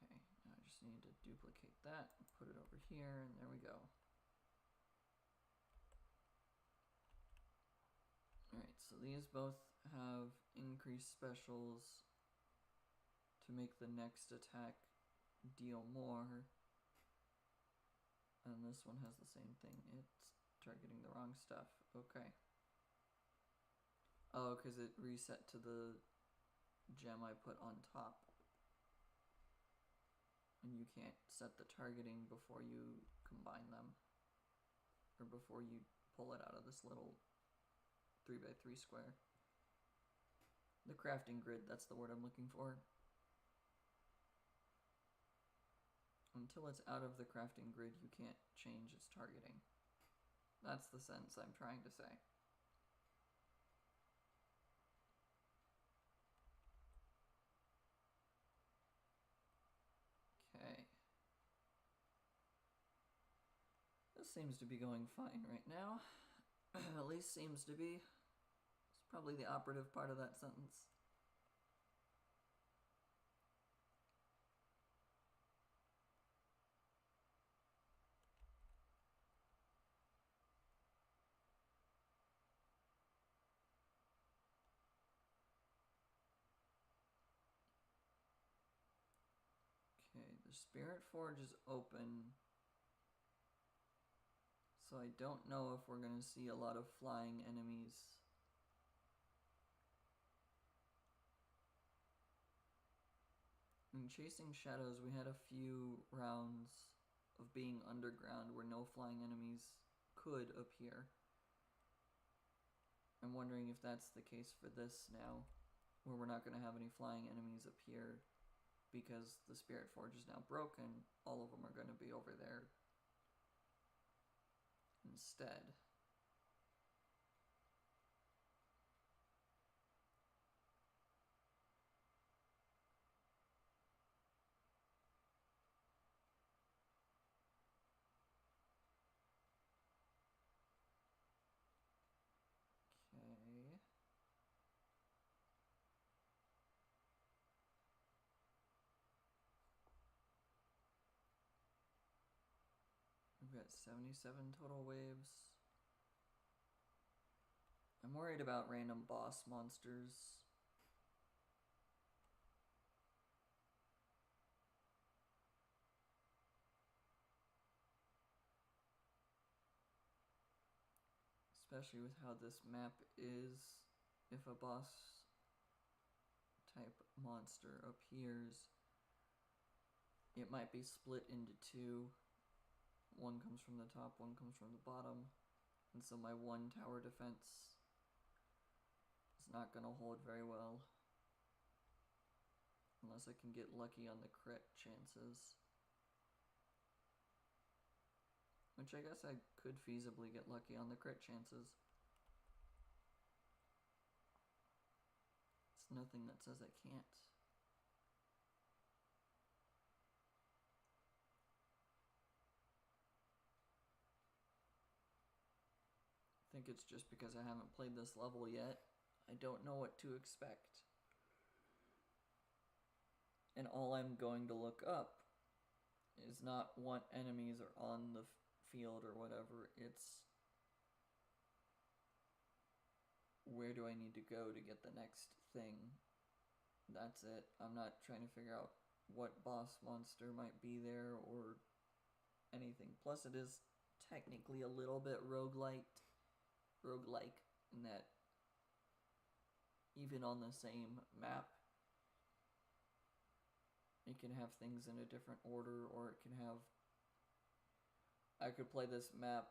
Okay, now I just need to duplicate that, put it over here, and there we go. Alright, so these both have increased specials to make the next attack deal more. And this one has the same thing. It's targeting the wrong stuff. Okay. Oh, because it reset to the gem I put on top. And you can't set the targeting before you combine them. Or before you pull it out of this little 3x3 square. The crafting grid, that's the word I'm looking for. Until it's out of the crafting grid, you can't change its targeting. That's the sense I'm trying to say. Okay. This seems to be going fine right now. At least seems to be. It's probably the operative part of that sentence. Okay, the Spirit Forge is open. So I don't know if we're going to see a lot of flying enemies. In Chasing Shadows, we had a few rounds of being underground where no flying enemies could appear. I'm wondering if that's the case for this now, where we're not going to have any flying enemies appear because the Spirit Forge is now broken. All of them are going to be over there instead. Okay. We've got 77 total waves. I'm worried about random boss monsters. Especially with how this map is. If a boss type monster appears, it might be split into two. One comes from the top, one comes from the bottom. And so my one tower defense is not going to hold very well. Unless I can get lucky on the crit chances. Which I guess I could feasibly get lucky on the crit chances. nothing that says I can't. I think it's just because I haven't played this level yet. I don't know what to expect. And all I'm going to look up is not what enemies are on the field or whatever. It's where do I need to go to get the next thing. That's it. I'm not trying to figure out what boss monster might be there or anything. Plus it is technically a little bit roguelike in that even on the same map it can have things in a different order, or it can have... I could play this map,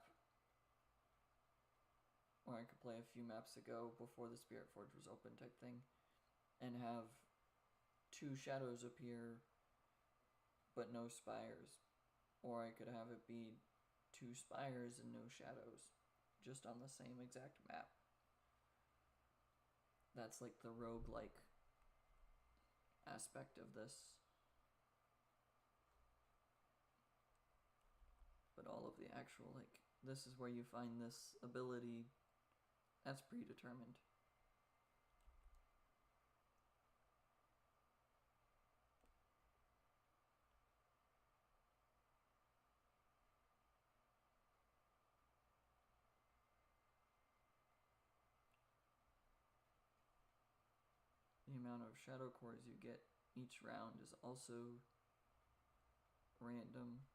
or I could play a few maps ago before the Spirit Forge was open type thing, and have 2 shadows appear but no spires. Or I could have it be 2 spires and no shadows, just on the same exact map. That's like the roguelike aspect of this. But all of the actual, like, this is where you find this ability, that's predetermined. The amount of shadow cores you get each round is also random.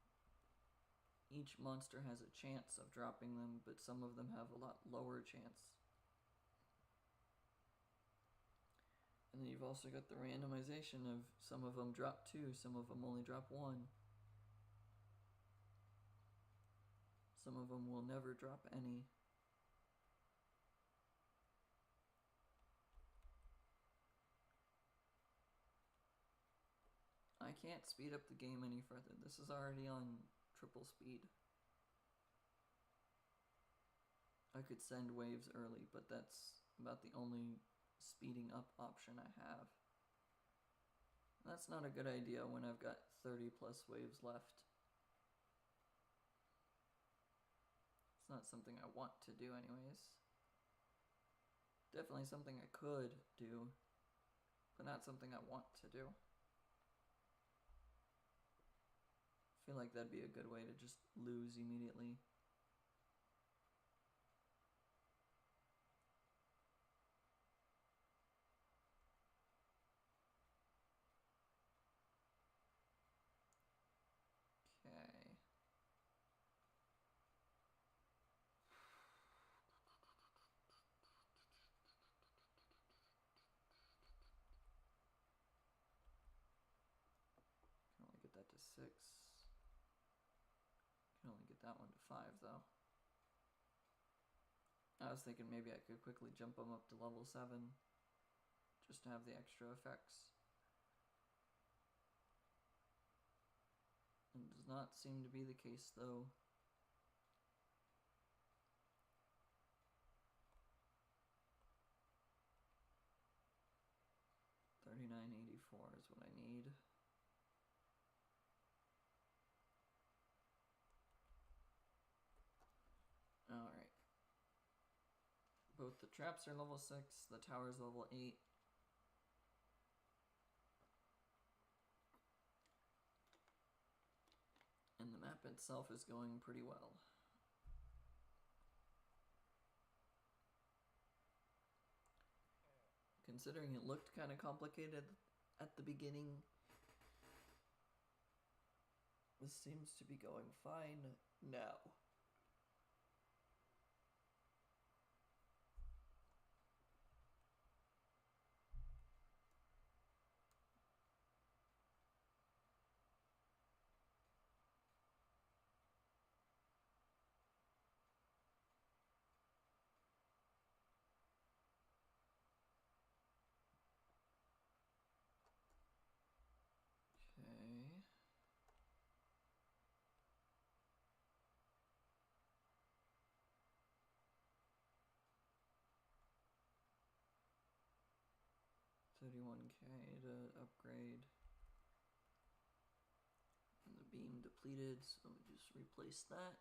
Each monster has a chance of dropping them, but some of them have a lot lower chance. And then you've also got the randomization of some of them drop 2, some of them only drop 1. Some of them will never drop any. I can't speed up the game any further. This is already on triple speed. I could send waves early, but that's about the only speeding up option I have. That's not a good idea when I've got 30 plus waves left. It's not something I want to do anyways. Definitely something I could do, but not something I want to do. I feel like that'd be a good way to just lose immediately. Okay. Can only get that to 6. Can only get that one to 5 though. I was thinking maybe I could quickly jump them up to level 7 just to have the extra effects. It does not seem to be the case though. $39.84 is what I need. Alright. Both the traps are level 6, the tower's level 8. And the map itself is going pretty well. Considering it looked kind of complicated at the beginning, this seems to be going fine now. Okay. 31k to upgrade. And the beam depleted, so we just replace that.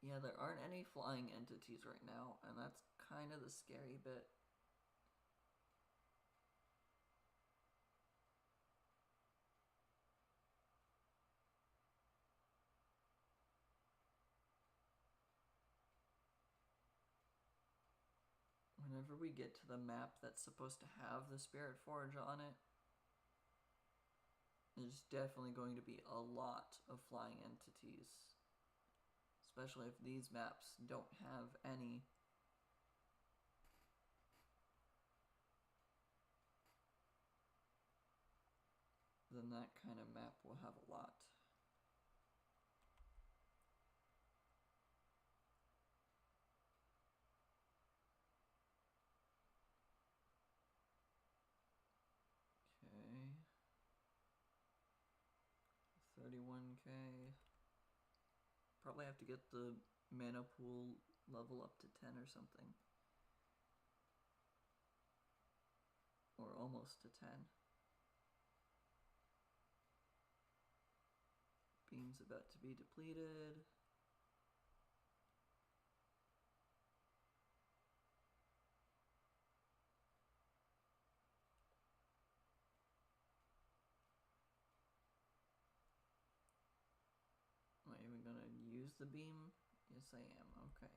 Yeah, there aren't any flying entities right now, and that's kind of the scary bit. Whenever we get to the map that's supposed to have the Spirit Forge on it, there's definitely going to be a lot of flying entities. Especially if these maps don't have any. Then that kind of map will have a lot. Okay. 31k. Probably have to get the mana pool level up to 10 or something. Or almost to 10. Beam's about to be depleted. Am I even gonna use the beam? Yes, I am. Okay.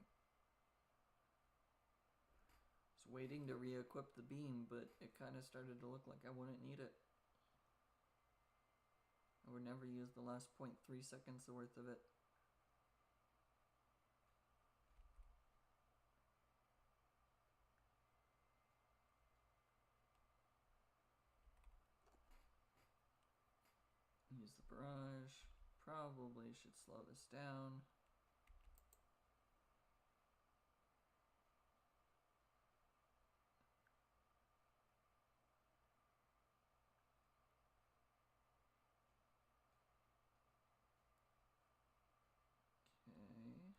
Was waiting to re-equip the beam, but it kind of started to look like I wouldn't need it. I would never use the last 0.3 seconds worth of it. Use the barrage. Probably should slow this down. Okay.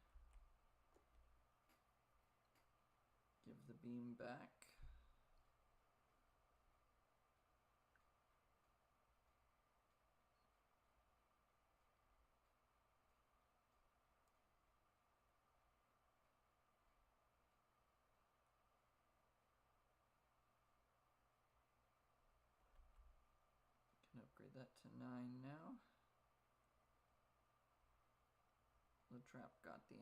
Give the beam back. Can upgrade that to 9 now. The trap got the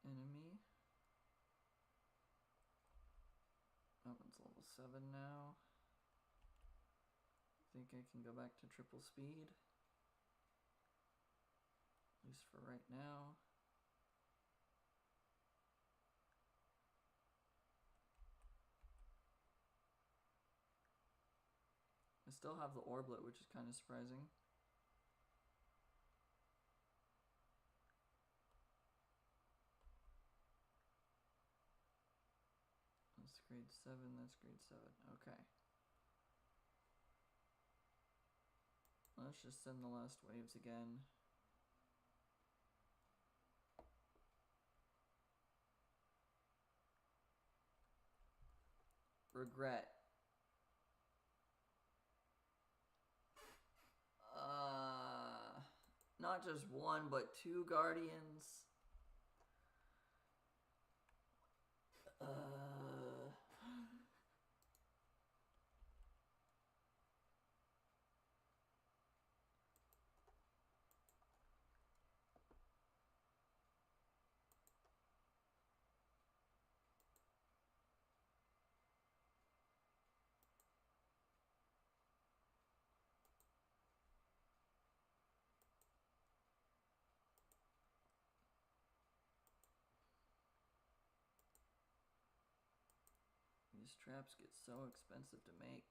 enemy. That one's level 7 now. I think I can go back to triple speed. At least for right now. I still have the orblet, which is kind of surprising. That's grade 7, that's grade 7. Okay. Let's just send the last waves again. Regret. Not just one, but 2 guardians. These traps get so expensive to make.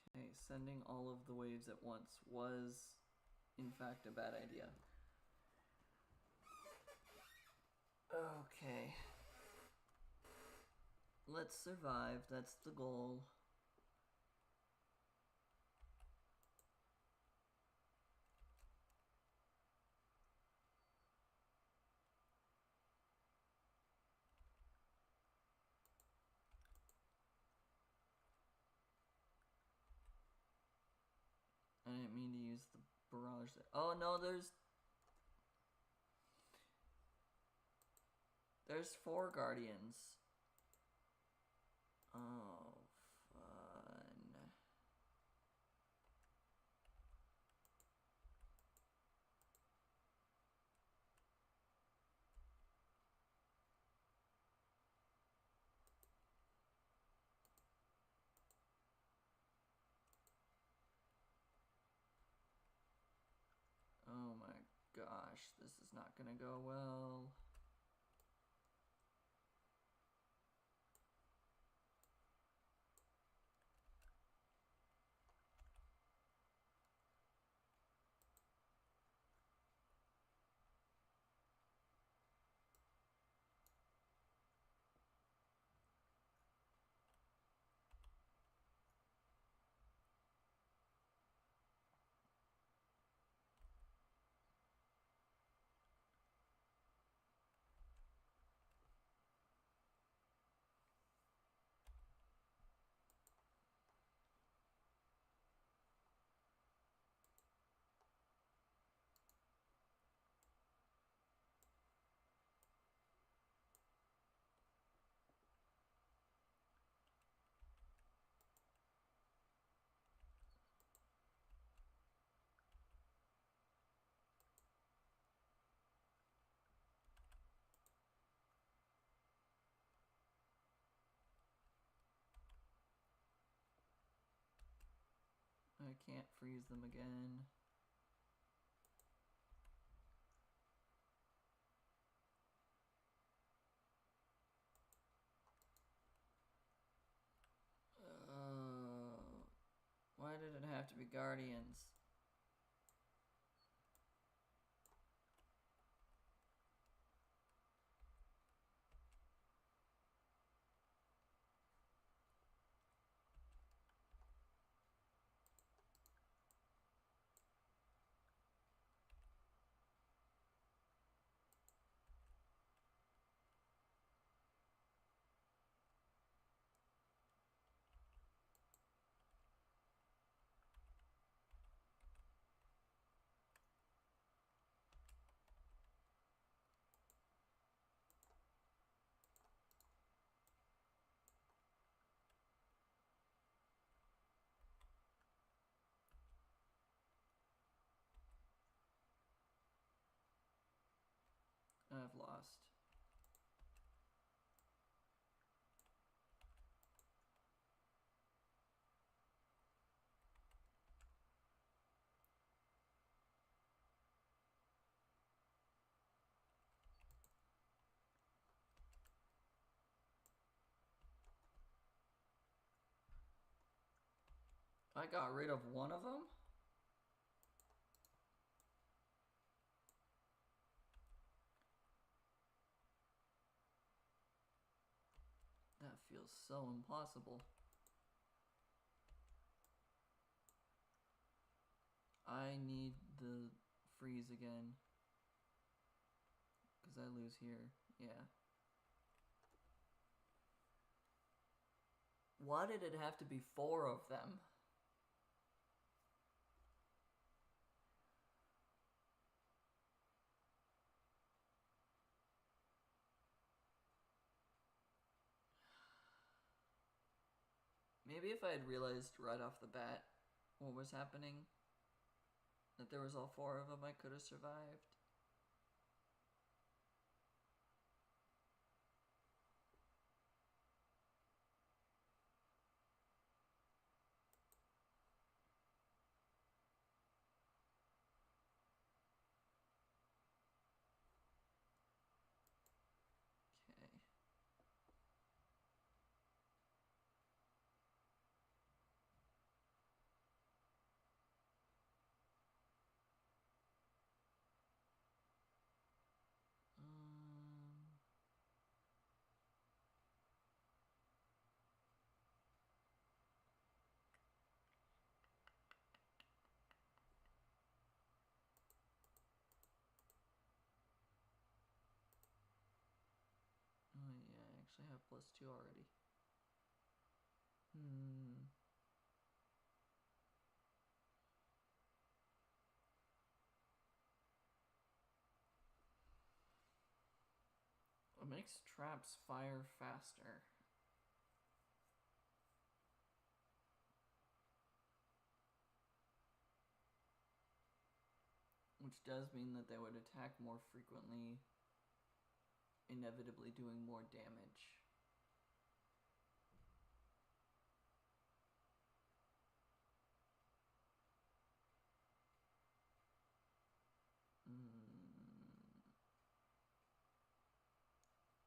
Okay, sending all of the waves at once was, in fact, a bad idea. Okay. Let's survive. That's the goal. I didn't mean to use the barrage there. Oh no, there's 4 guardians. Oh, fun. Oh my gosh, this is not gonna go well. I can't freeze them again. Why did it have to be guardians? I've lost. I got rid of one of them? That feels so impossible. I need the freeze again. Because I lose here. Yeah. Why did it have to be 4 of them? Maybe if I had realized right off the bat what was happening, that there was all 4 of them, I could have survived. Okay. I have +2 already. It makes traps fire faster. Which does mean that they would attack more frequently, inevitably doing more damage.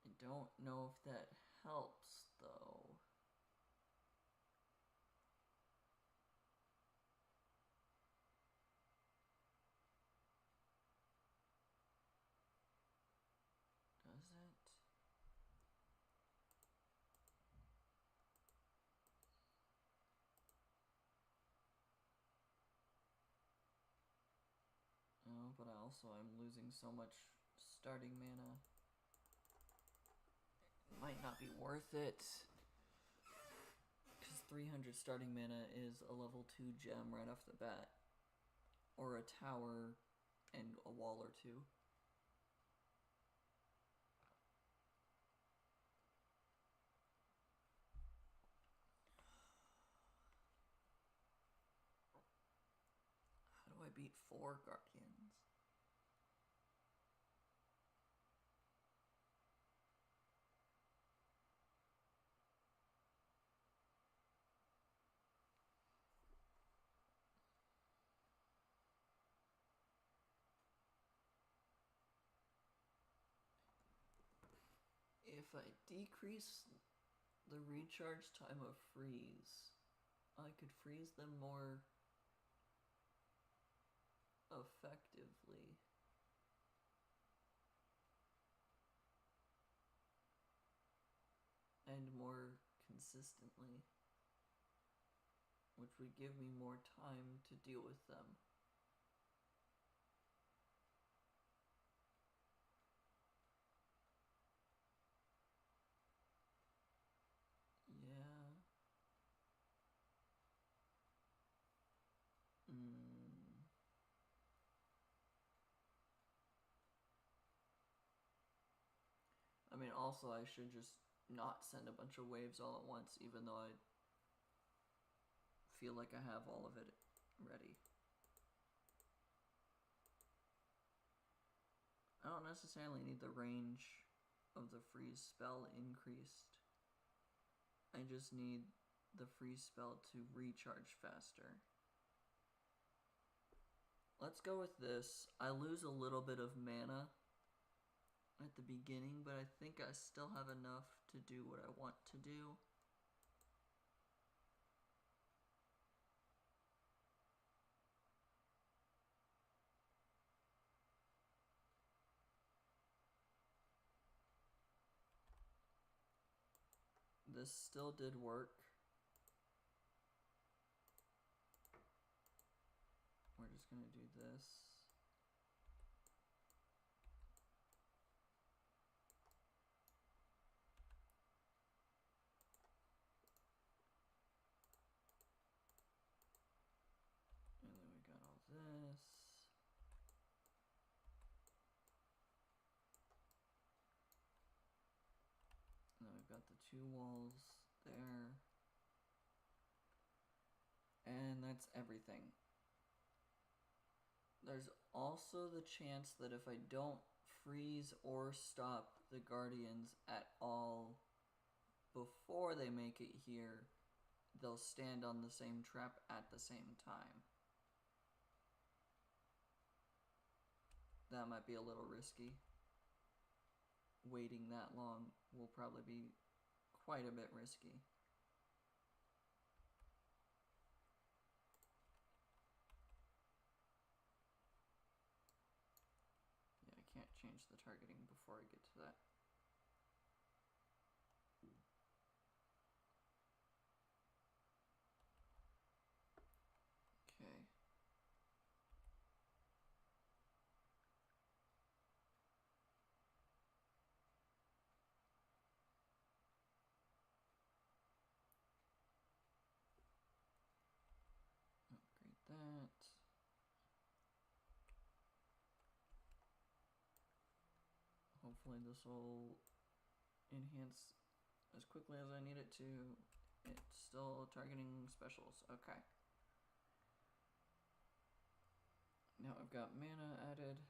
I don't know if that helps, though. Does it? Oh, but I'm losing so much starting mana. It might not be worth it. Because 300 starting mana is a level 2 gem right off the bat. Or a tower and a wall or two. How do I beat 4 Guardians? If I decrease the recharge time of freeze, I could freeze them more effectively. And more consistently, which would give me more time to deal with them. Yeah. I mean, also I should just not send a bunch of waves all at once, even though I feel like I have all of it ready. I don't necessarily need the range of the freeze spell increased. I just need the freeze spell to recharge faster. Let's go with this. I lose a little bit of mana at the beginning, but I think I still have enough to do what I want to do. This still did work. We're just gonna do this. And then we got all this. And then we've got the 2 walls there. And that's everything. There's also the chance that if I don't freeze or stop the Guardians at all before they make it here, they'll stand on the same trap at the same time. That might be a little risky. Waiting that long will probably be quite a bit risky. Yeah, I can't change the targeting before I get to that. Okay. Hopefully this will enhance as quickly as I need it to. It's still targeting specials. Okay. Now I've got mana added.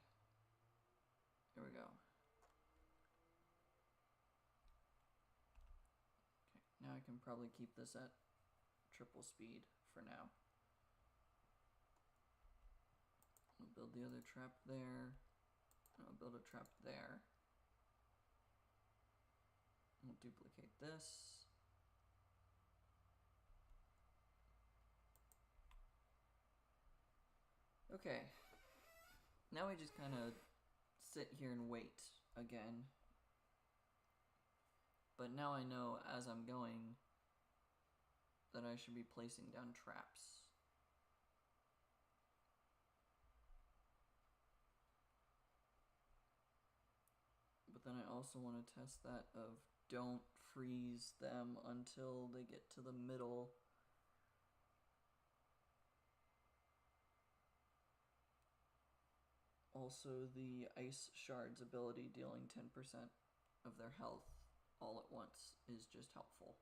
Here we go. Okay, now I can probably keep this at triple speed for now. I'll build the other trap there. I'll build a trap there. We'll duplicate this. Okay. Now we just kind of sit here and wait again. But now I know as I'm going that I should be placing down traps. But then I also want to test that of don't freeze them until they get to the middle. Also, the ice shards ability dealing 10% of their health all at once is just helpful.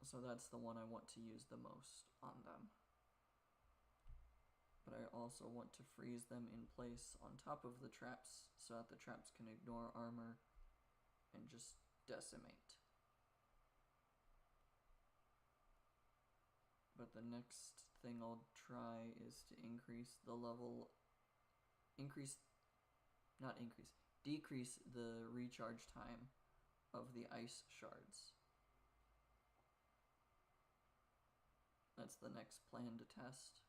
So that's the one I want to use the most on them. But I also want to freeze them in place on top of the traps so that the traps can ignore armor and just decimate. But the next thing I'll try is to increase the level, decrease the recharge time of the ice shards. That's the next plan to test.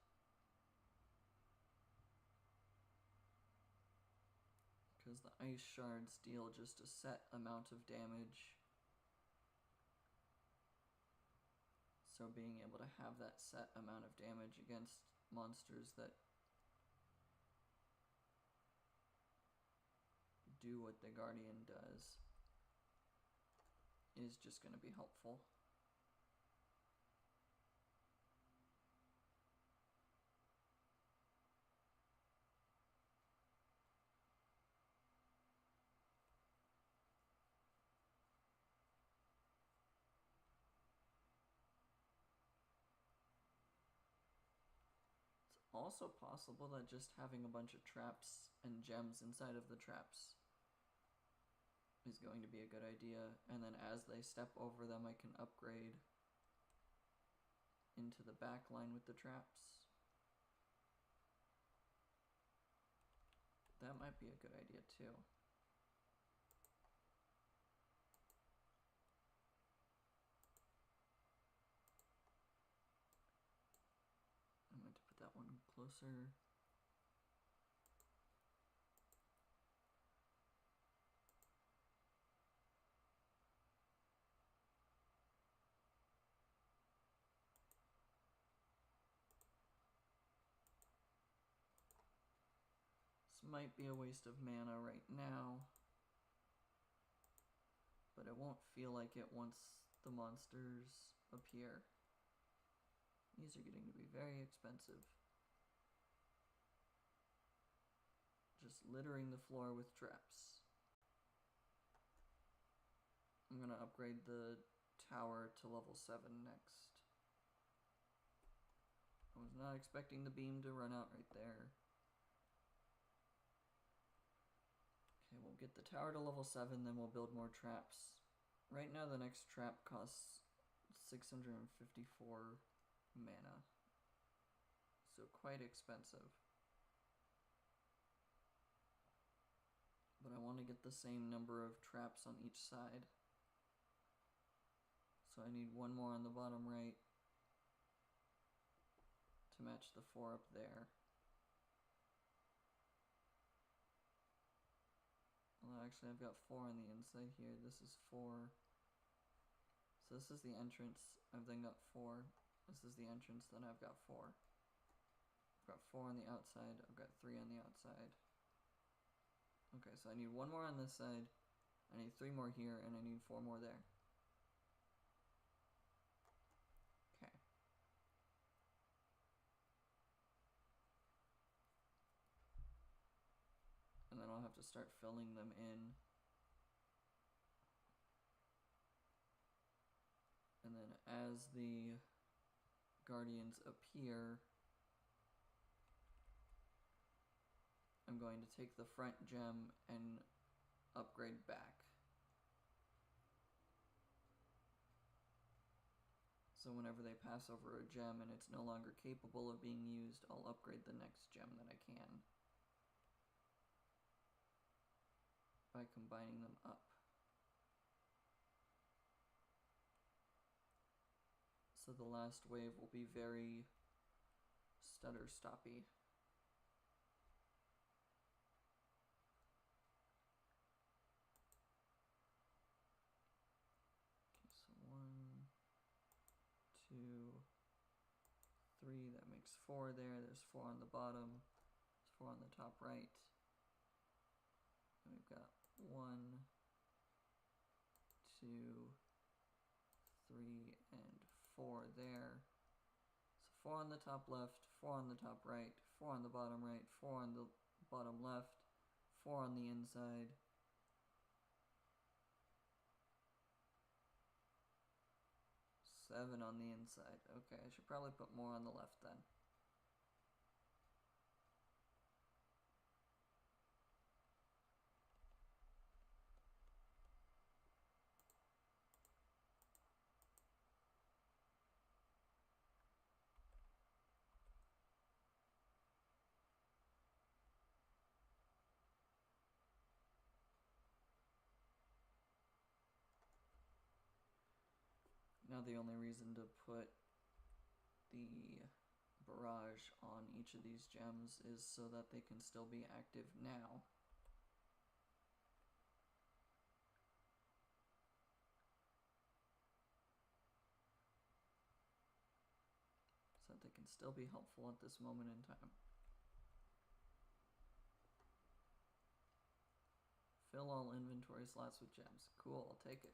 Because the ice shards deal just a set amount of damage. So being able to have that set amount of damage against monsters that do what the Guardian does is just going to be helpful. Also possible that just having a bunch of traps and gems inside of the traps is going to be a good idea, and then as they step over them I can upgrade into the back line with the traps. That might be a good idea too. I'm going to put that one closer. This might be a waste of mana right now, but it won't feel like it once the monsters appear. These are getting to be very expensive. Just littering the floor with traps. I'm gonna upgrade the tower to level 7 next. I was not expecting the beam to run out right there. Okay, we'll get the tower to level 7, then we'll build more traps. Right now the next trap costs 654 mana. So quite expensive. But I want to get the same number of traps on each side. So I need one more on the bottom right to match the 4 up there. Well, actually I've got 4 on the inside here. This is 4. So this is the entrance. I've then got 4. This is the entrance, then I've got 4. I've got 4 on the outside. I've got 3 on the outside. Okay, so I need 1 more on this side. I need 3 more here, and I need 4 more there. Okay. And then I'll I'll have to start filling them in. And then as the guardians appear, I'm going to take the front gem and upgrade back. So whenever they pass over a gem and it's no longer capable of being used, I'll upgrade the next gem that I can by combining them up. So the last wave will be very stutter-stoppy. Okay, so 1, 2, 3, that makes 4 there. There's 4 on the bottom. There's 4 on the top right. And we've got 1, 2, 3, and 4 there. So 4 on the top left, 4 on the top right, 4 on the bottom right, 4 on the bottom left, 4 on the inside. Seven on the inside. Okay, I should probably put more on the left then. Now the only reason to put the barrage on each of these gems is so that they can still be active now. So that they can still be helpful at this moment in time. Fill all inventory slots with gems. Cool, I'll take it.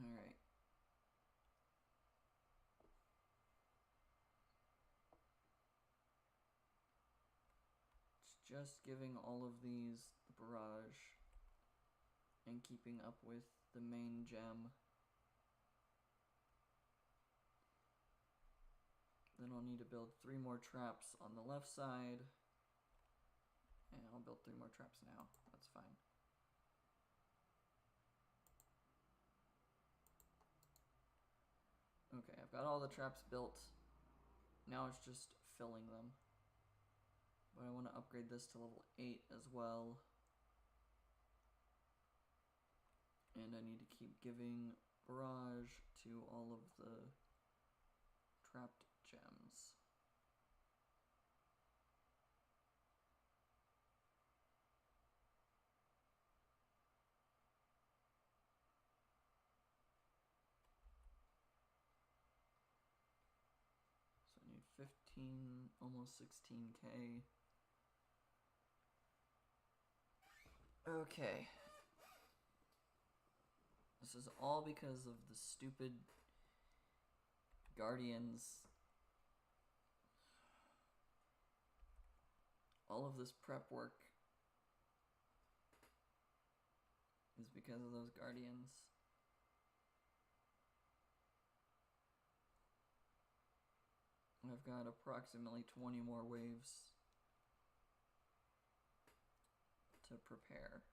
Alright. It's just giving all of these the barrage and keeping up with the main gem. Then I'll need to build 3 more traps on the left side. And I'll build 3 more traps now. That's fine. Okay, I've got all the traps built. Now it's just filling them. But I want to upgrade this to level 8 as well. And I need to keep giving barrage to all of the trapped gems. So I need 15, almost 16k. Okay. This is all because of the stupid guardians. All of this prep work is because of those guardians. I've got approximately 20 more waves to prepare.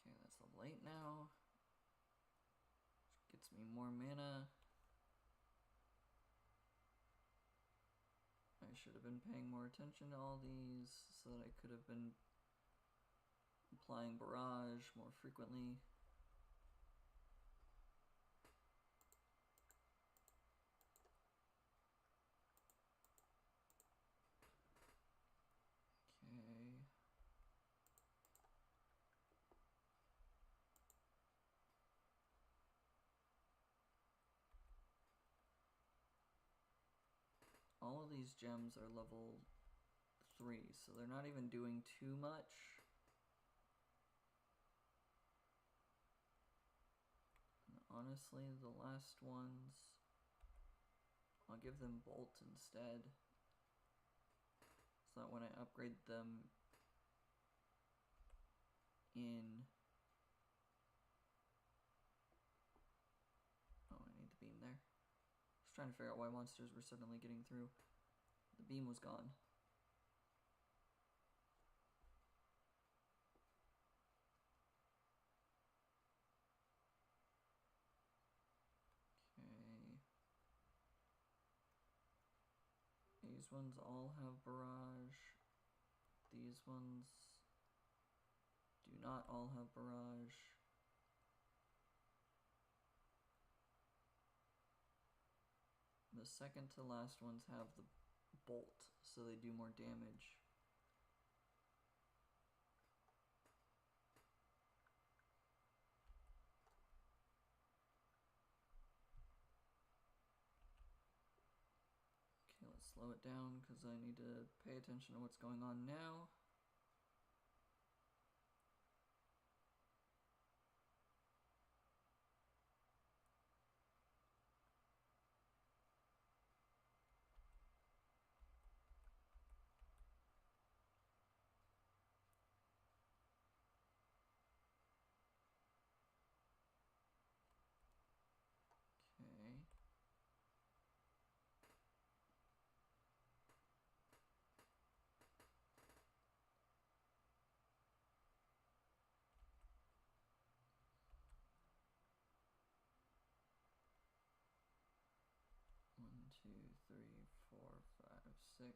Okay, that's level 8 now. Which gets me more mana. I should have been paying more attention to all these so that I could have been applying barrage more frequently. all these gems are level 3, so they're not even doing too much. And honestly, the last ones, I'll give them Bolt instead, so that when I upgrade them in... Oh, I need the beam there. Just trying to figure out why monsters were suddenly getting through. The beam was gone. Okay. These ones all have barrage. These ones do not all have barrage. The second to last ones have the bolt, so they do more damage. Okay, let's slow it down because I need to pay attention to what's going on now. Okay. One, two, three, 4, 5, 6.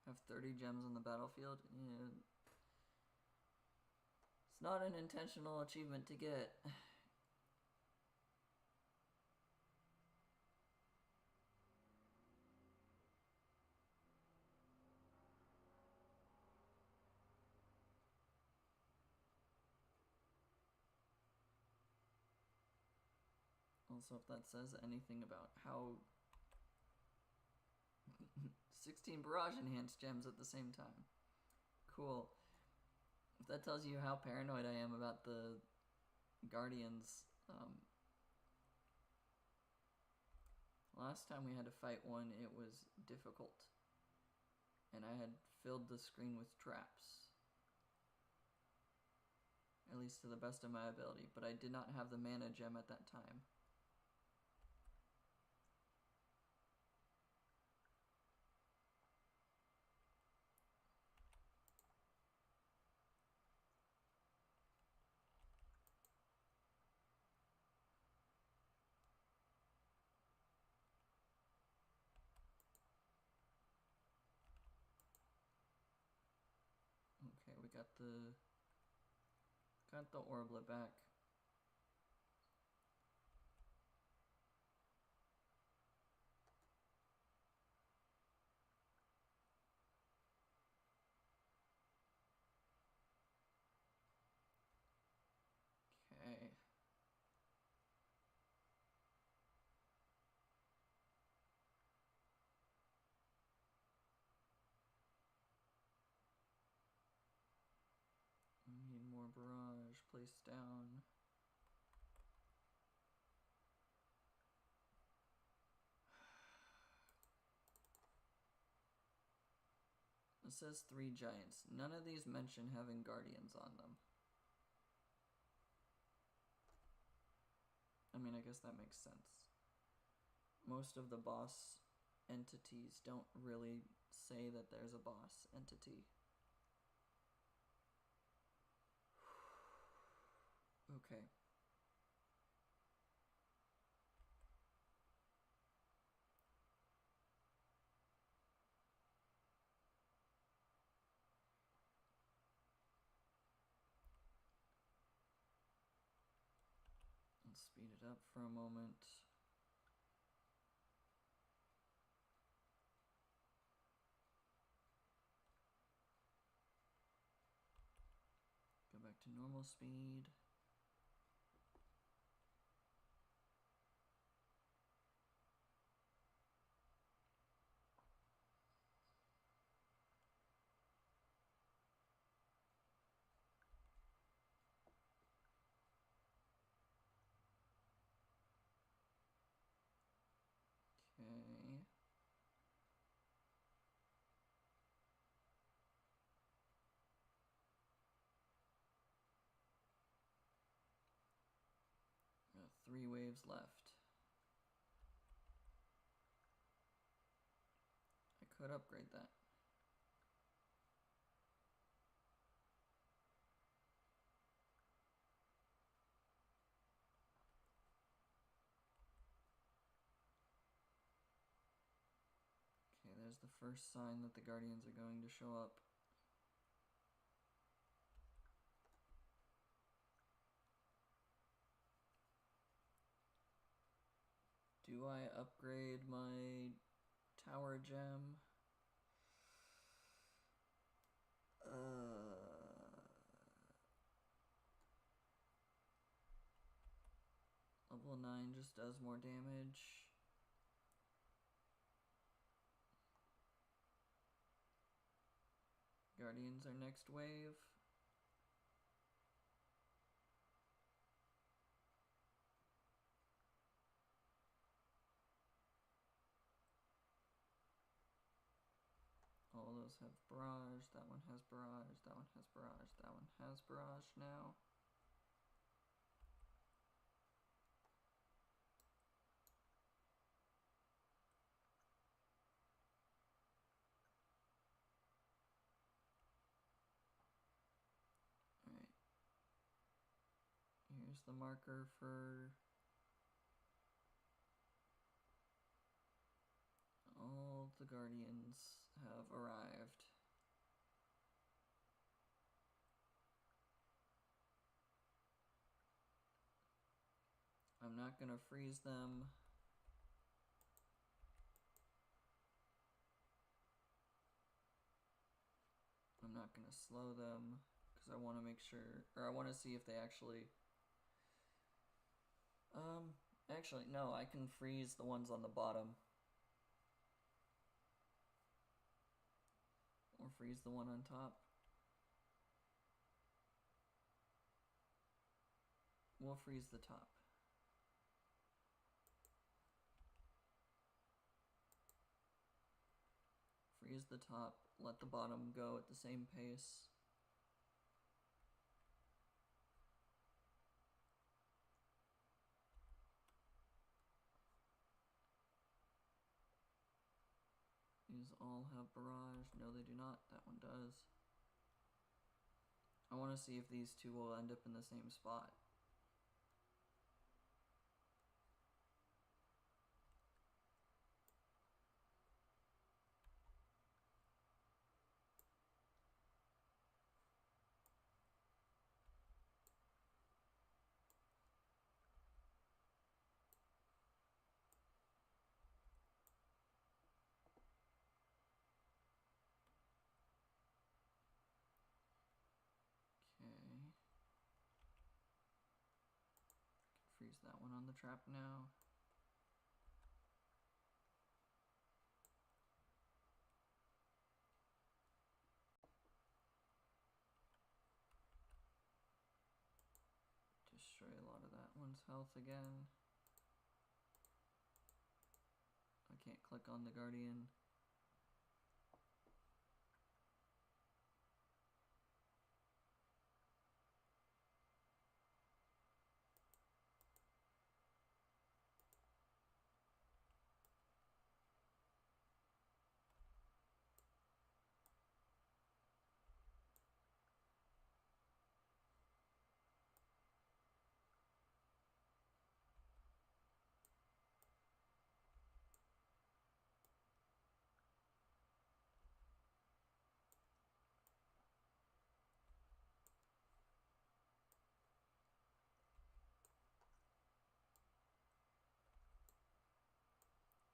Have 30 gems on the battlefield? Yeah. It's not an intentional achievement to get. Also, if that says anything about how 16 barrage enhanced gems at the same time. Cool. If that tells you how paranoid I am about the Guardians, last time we had to fight one, it was difficult. And I had filled the screen with traps. At least to the best of my ability, but I did not have the mana gem at that time. Okay, we got the orblet back. Okay. We need more barrage placed down. It says 3 giants. None of these mention having guardians on them. I mean, I guess that makes sense. Most of the boss entities don't really say that there's a boss entity. Okay. Let's speed it up for a moment. Go back to normal speed. 3 waves left. I could upgrade that. Okay, there's the first sign that the Guardians are going to show up. Do I upgrade my tower gem? Level 9 just does more damage. Guardians are next wave. All those have barrage. That one has barrage. That one has barrage. That one has barrage now. Alright. Here's the marker for all the Guardians have arrived. I'm not gonna freeze them. I'm not gonna slow them because I want to make sure, or I want to see if they actually. Actually, no, I can freeze the ones on the bottom. Or freeze the one on top. We'll freeze the top. Freeze the top, let the bottom go at the same pace. These all have barrage. No, they do not. That one does. I want to see if these two will end up in the same spot. Freeze that one on the trap now. Destroy a lot of that one's health again. I can't click on the Guardian.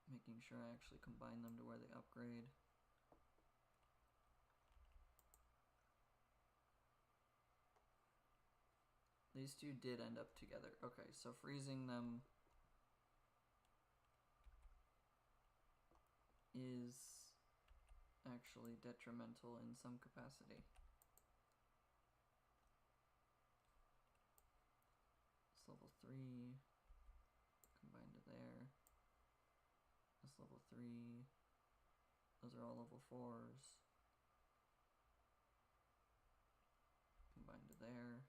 Making sure I actually combine them to where they upgrade. These two did end up together. Okay, so freezing them is actually detrimental in some capacity. It's level 3, combined to there. That's level 3. Those are all level 4s. Combined to there.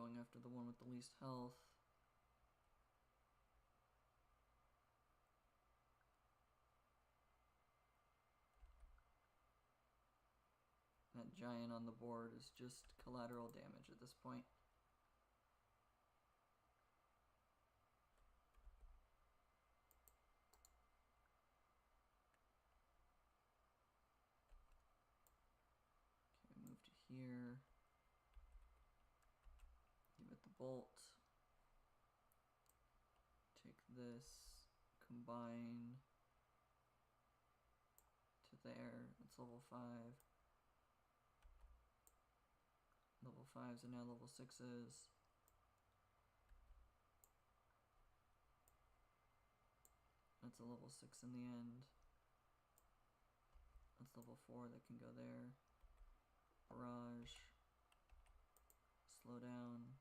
going after the one with the least health. That giant on the board is just collateral damage at this point. Okay, move to here. Give it the bolt. Take this, combine to there. It's level 5. Level 5s are now level 6s. That's a level 6 in the end. That's level 4 that can go there. Barrage. Slow down.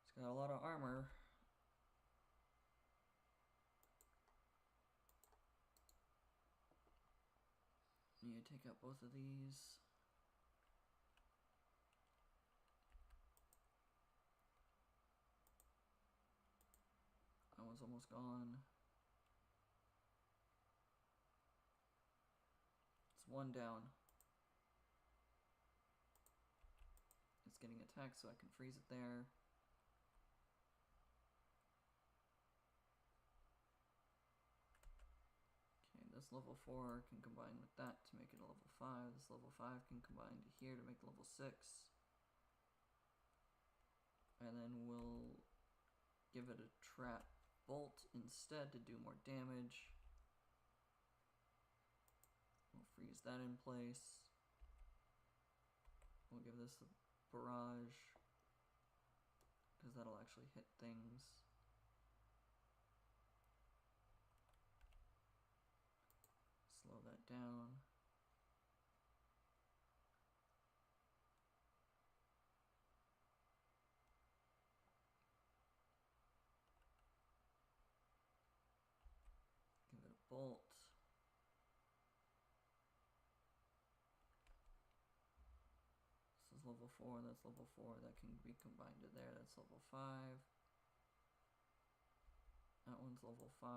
It's got a lot of armor. Need to take out both of these. That one's almost gone. It's one down. It's getting attacked, so I can freeze it there. This level 4 can combine with that to make it a level 5. This level 5 can combine to here to make it level 6. And then we'll give it a trap bolt instead to do more damage. We'll freeze that in place. We'll give this a barrage, because that'll actually hit things. Slow that down. Give it a bolt. This is level 4, that's level 4, that can be combined to there, that's level 5. That one's level 5.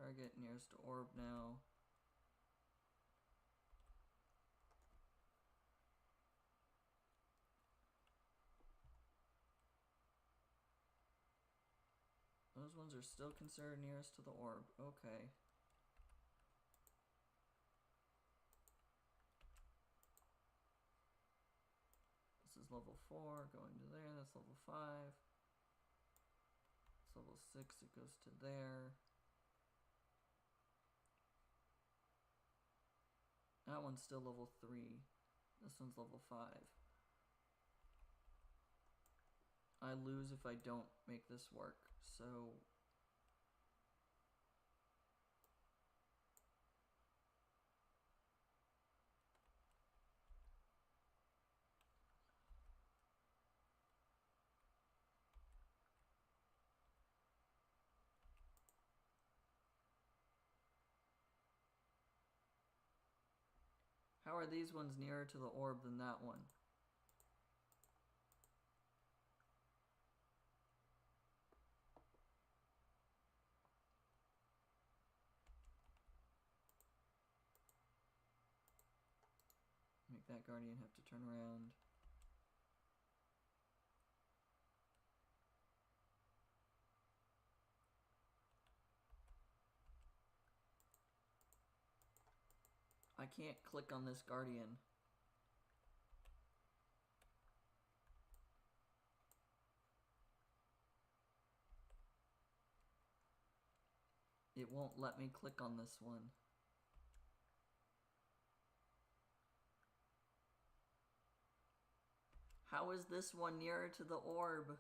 Target nearest orb now. Those ones are still considered nearest to the orb. Okay. This is level 4, going to there, that's level 5. It's level 6, it goes to there. That one's still level 3. This one's level 5. I lose if I don't make this work, so... How are these ones nearer to the orb than that one? Make that guardian have to turn around. I can't click on this guardian. It won't let me click on this one. How is this one nearer to the orb?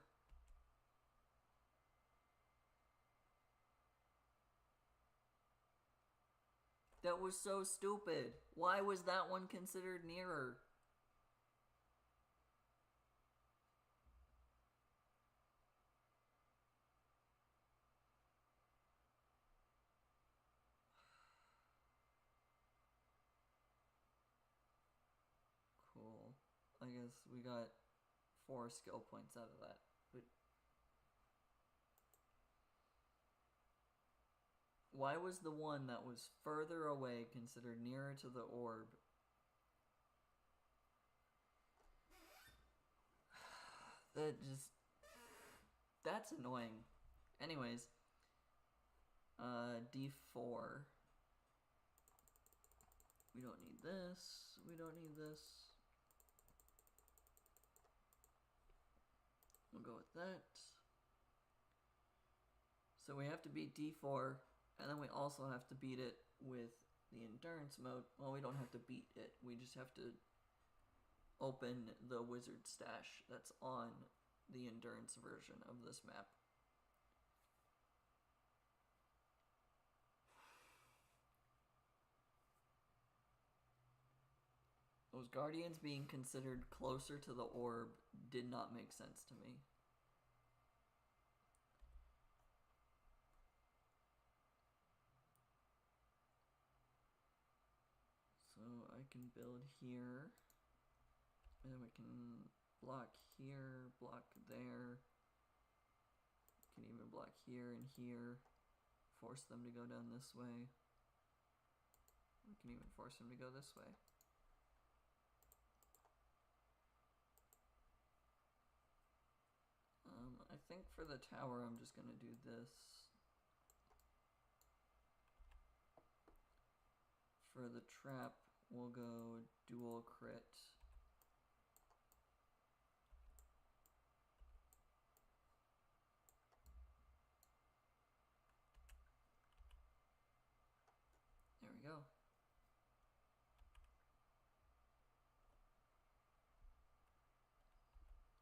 That was so stupid. Why was that one considered nearer? Cool. I guess we got 4 skill points out of that. But why was the one that was further away considered nearer to the orb? That's annoying. Anyways, D4. We don't need this. We don't need this. We'll go with that. So we have to beat D4, and then we also have to beat it with the endurance mode. Well, we don't have to beat it. We just have to open the wizard stash that's on the endurance version of this map. Those guardians being considered closer to the orb did not make sense to me. So I can build here, and then we can block here, block there. We can even block here and here, force them to go down this way. We can even force them to go this way. I think for the tower, I'm just gonna do this. For the trap, we'll go dual crit. There we go.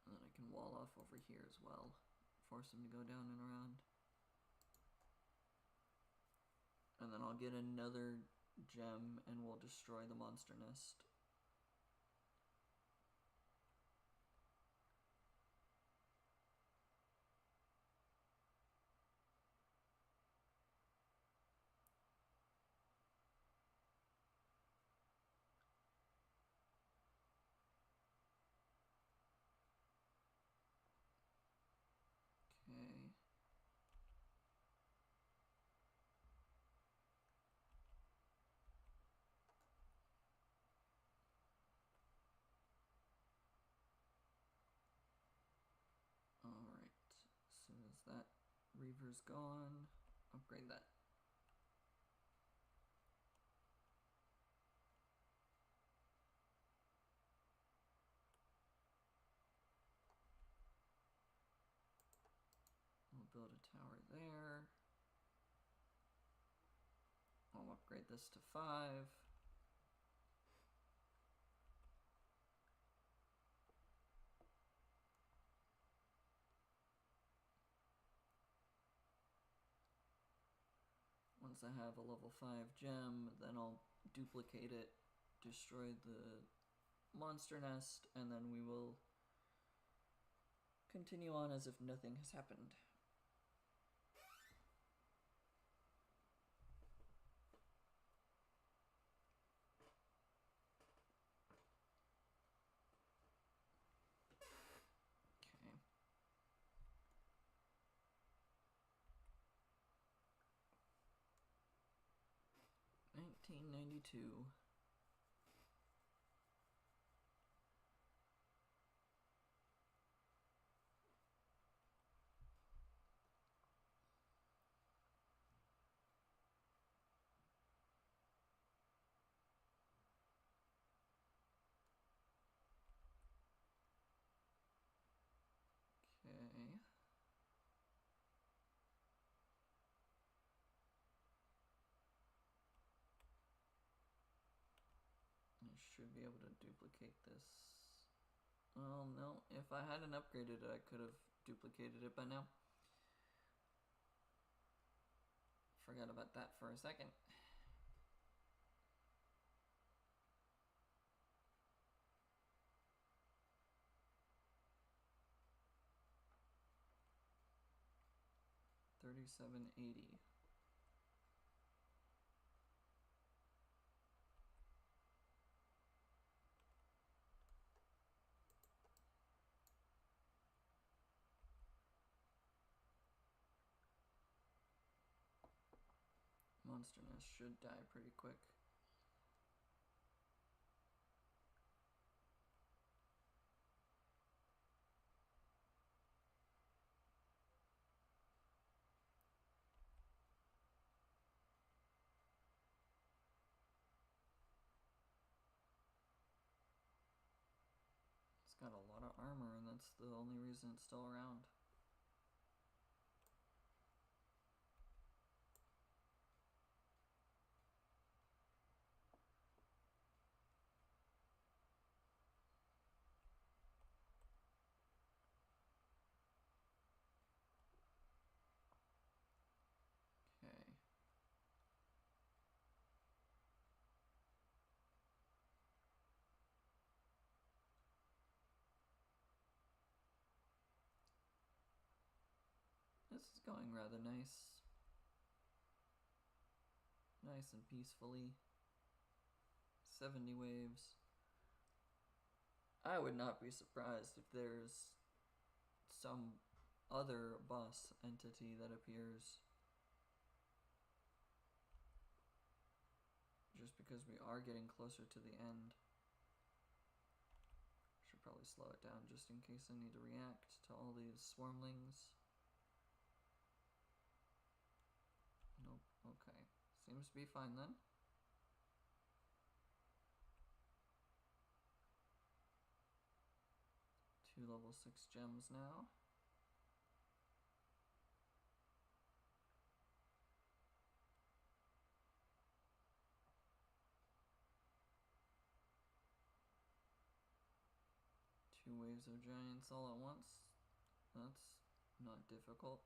And then I can wall off over here as well. Force him to go down and around. And then I'll get another gem and we'll destroy the monster nest. Okay. Alright, as soon as that Reaver's gone, upgrade that. We'll build a tower there. I'll upgrade this to 5. Once I have a level 5 gem, then I'll duplicate it, destroy the monster nest, and then we will continue on as if nothing has happened. Okay. 1992. Okay. I should be able to duplicate this. Oh no, if I hadn't upgraded it, I could have duplicated it by now. Forgot about that for a second. 3780. Monster Nest should die pretty quick. It's got a lot of armor, and that's the only reason it's still around. Okay. This is going rather nice. Nice and peacefully. 70 waves. I would not be surprised if there's some other boss entity that appears. Just because we are getting closer to the end. Should probably slow it down just in case I need to react to all these swarmlings. Nope, okay. Seems to be fine then. Two level 6 gems now. Two waves of giants all at once. That's not difficult.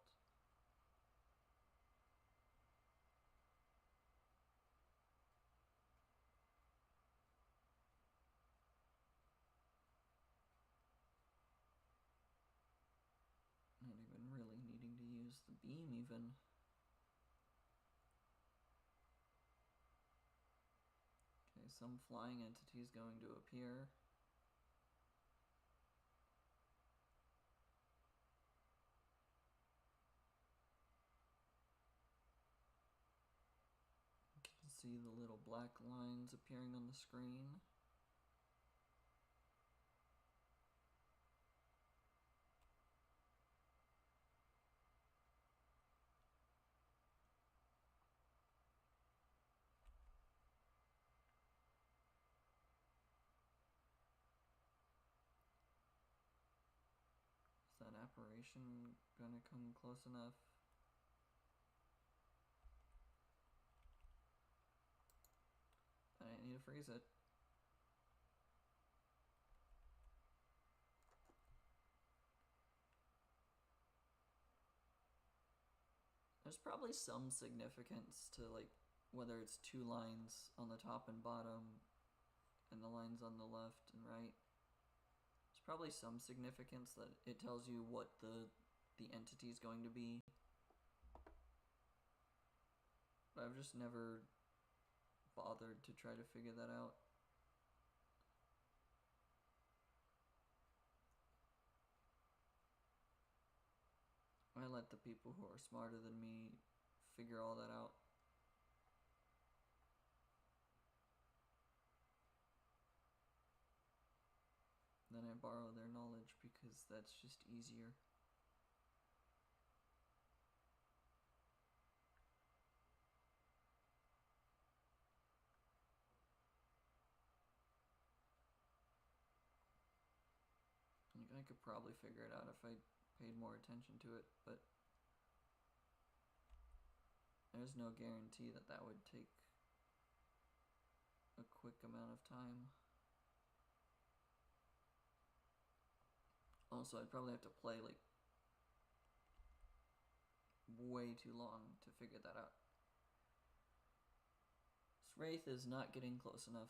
Not even really needing to use the beam even. Okay, some flying entity is going to appear. You can see the little black lines appearing on the screen. Is that apparition gonna come close enough? I need to freeze it. There's probably some significance to, like, whether it's two lines on the top and bottom and the lines on the left and right. There's probably some significance that it tells you what the entity is going to be. But I've just never bothered to try to figure that out. I let the people who are smarter than me figure all that out. Then I borrow their knowledge because that's just easier. Like, I could probably figure it out if I paid more attention to it, but there's no guarantee that that would take a quick amount of time. Also, I'd probably have to play, like, way too long to figure that out. This Wraith is not getting close enough.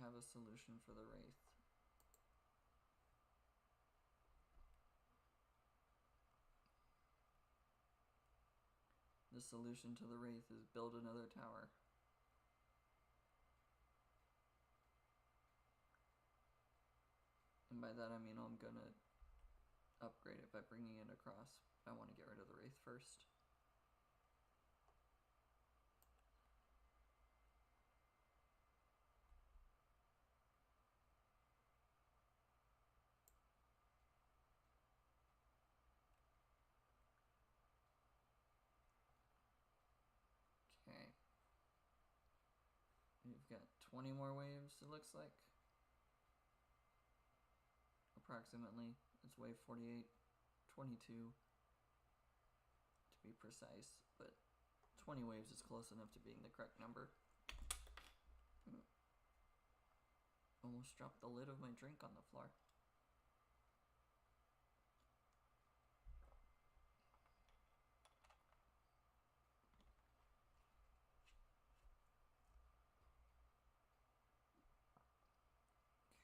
have a solution for the Wraith. The solution to the Wraith is build another tower. And by that I mean I'm gonna upgrade it by bringing it across. I want to get rid of the Wraith first. Okay. We've got 20 more waves, it looks like. Approximately. It's wave 48, 22 to be precise, but 20 waves is close enough to being the correct number. Almost dropped the lid of my drink on the floor.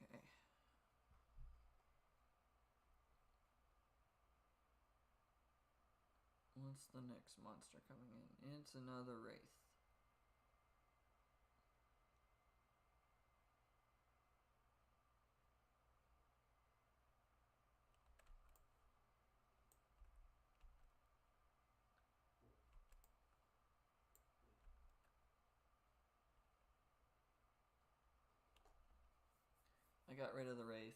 Okay. What's the next monster coming in? It's another Wraith. I got rid of the Wraith.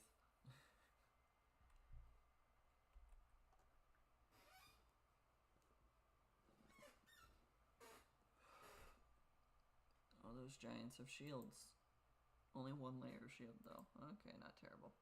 Oh, those giants have shields. Only one layer of shield though. Okay, not terrible.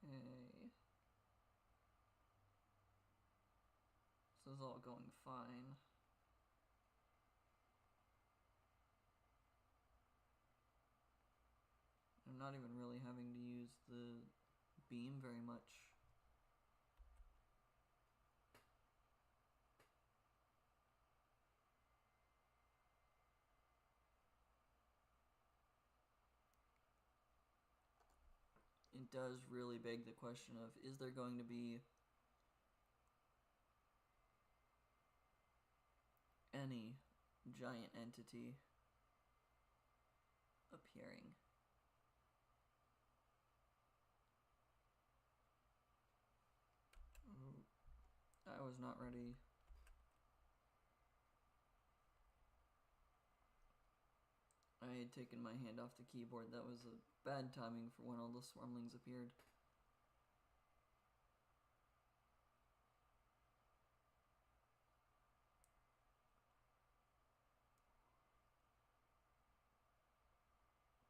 Okay. This is all going fine. I'm not even really having to use the beam very much. It does really beg the question of, is there going to be any giant entity appearing? I was not ready. I had taken my hand off the keyboard. That was a bad timing for when all the swarmlings appeared.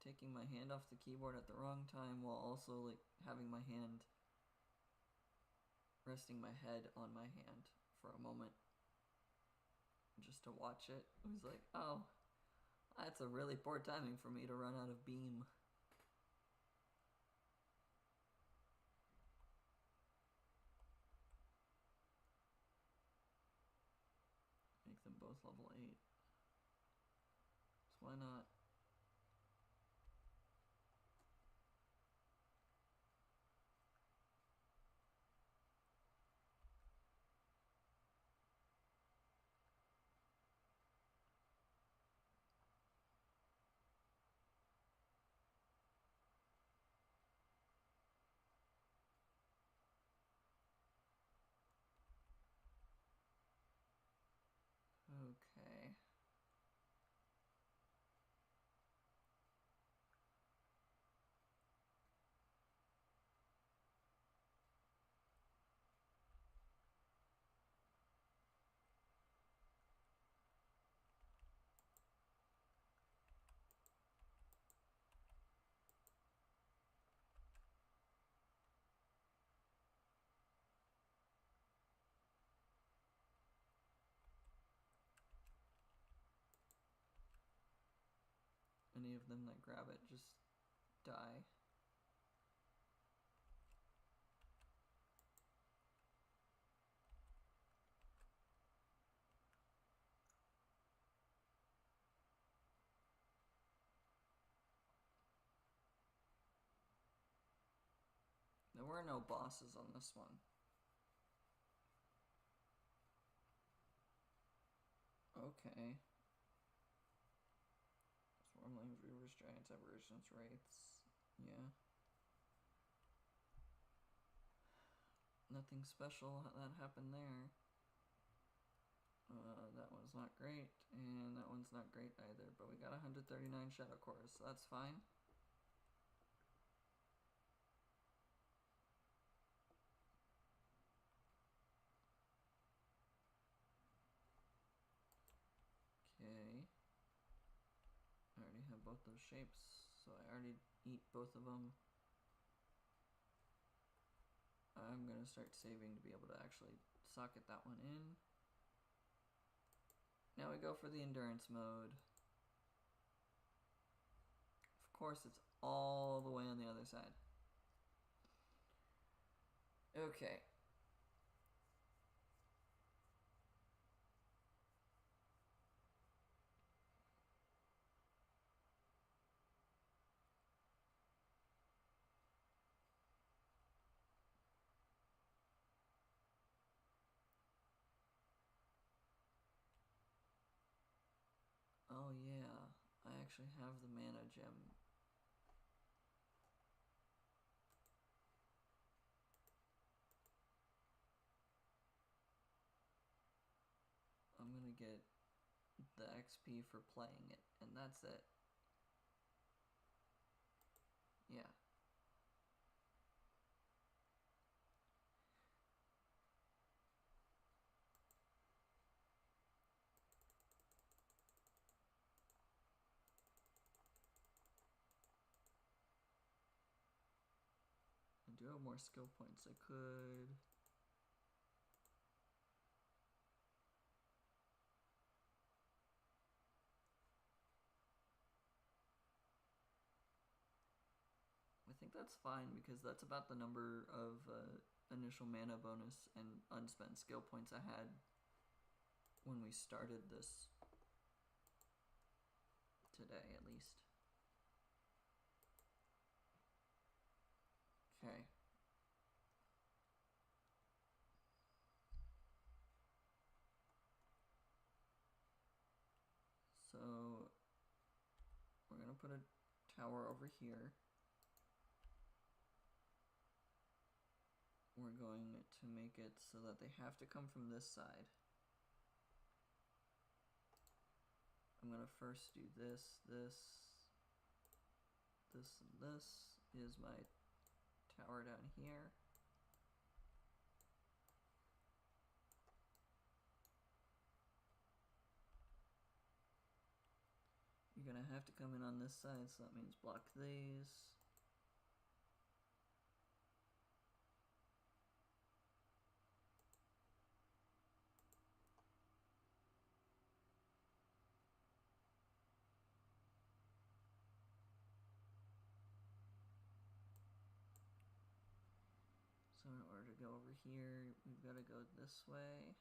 Taking my hand off the keyboard at the wrong time while also like having my hand resting my head on my hand for a moment just to watch it. It was like, oh, that's a really poor timing for me to run out of beam. Make them both level 8. So why not? Okay. many of them that grab it just die. There were no bosses on this one. Okay. Swarmlings, Reavers, Giants, Aberrations, Wraiths. Yeah. Nothing special that happened there. That one's not great, and that one's not great either, but we got 139 Shadow Cores, so that's fine. Okay. I already have both those shapes, so I already eat both of them. I'm gonna start saving to be able to actually socket that one in. Now we go for the endurance mode. Of course, it's all the way on the other side. Okay. Oh yeah, I actually have the mana gem. I'm gonna get the XP for playing it, and that's it. Yeah. I do have more skill points. I could... I think that's fine because that's about the number of initial mana bonus and unspent skill points I had when we started this today, at least. Okay. So we're gonna put a tower over here. We're going to make it so that they have to come from this side. I'm gonna first do this, this, this, and this is my tower down here. You're gonna have to come in on this side, so that means block these. So in order to go over here, we've got to go this way.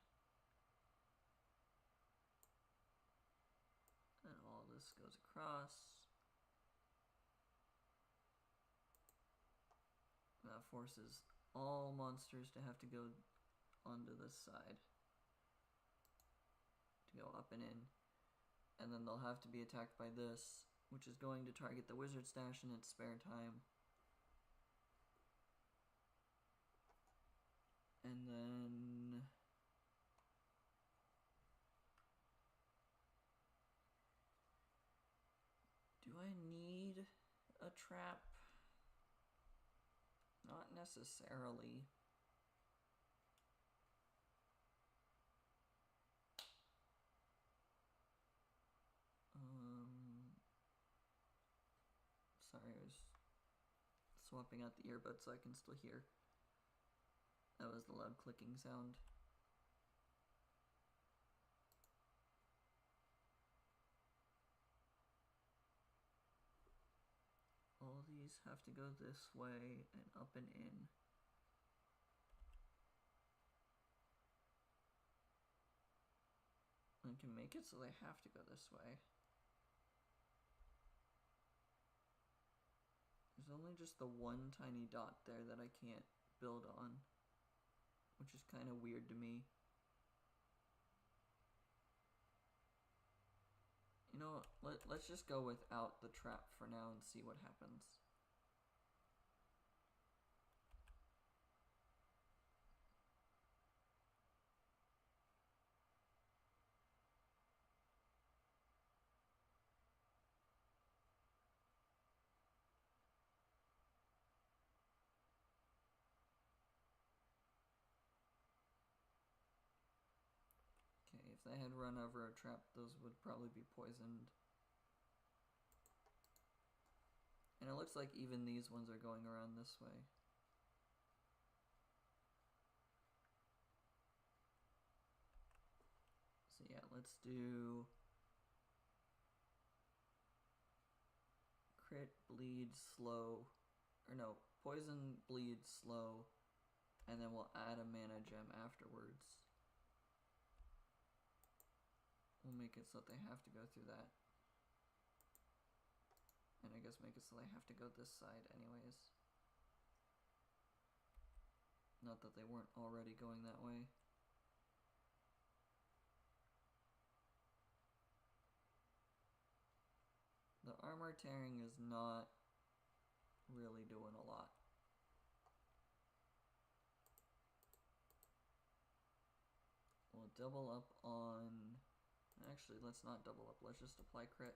And all this goes across. That forces all monsters to have to go onto this side. To go up and in. And then they'll have to be attacked by this, which is going to target the wizard stash in its spare time. And then... do I need a trap? Not necessarily. Sorry, I was swapping out the earbuds so I can still hear. That was the loud clicking sound. these have to go this way and up and in. I can make it so they have to go this way. There's only just the one tiny dot there that I can't build on, which is kind of weird to me. You know, let's just go without the trap for now and see what happens. Okay, if they had run over a trap, those would probably be poisoned. And it looks like even these ones are going around this way. So yeah, let's do crit, bleed, slow, or no, poison, bleed, slow, and then we'll add a mana gem afterwards. We'll make it so that they have to go through that. And I guess make it so they have to go this side anyways. Not that they weren't already going that way. The armor tearing is not really doing a lot. We'll double up on... Actually, let's not double up. Let's just apply crit.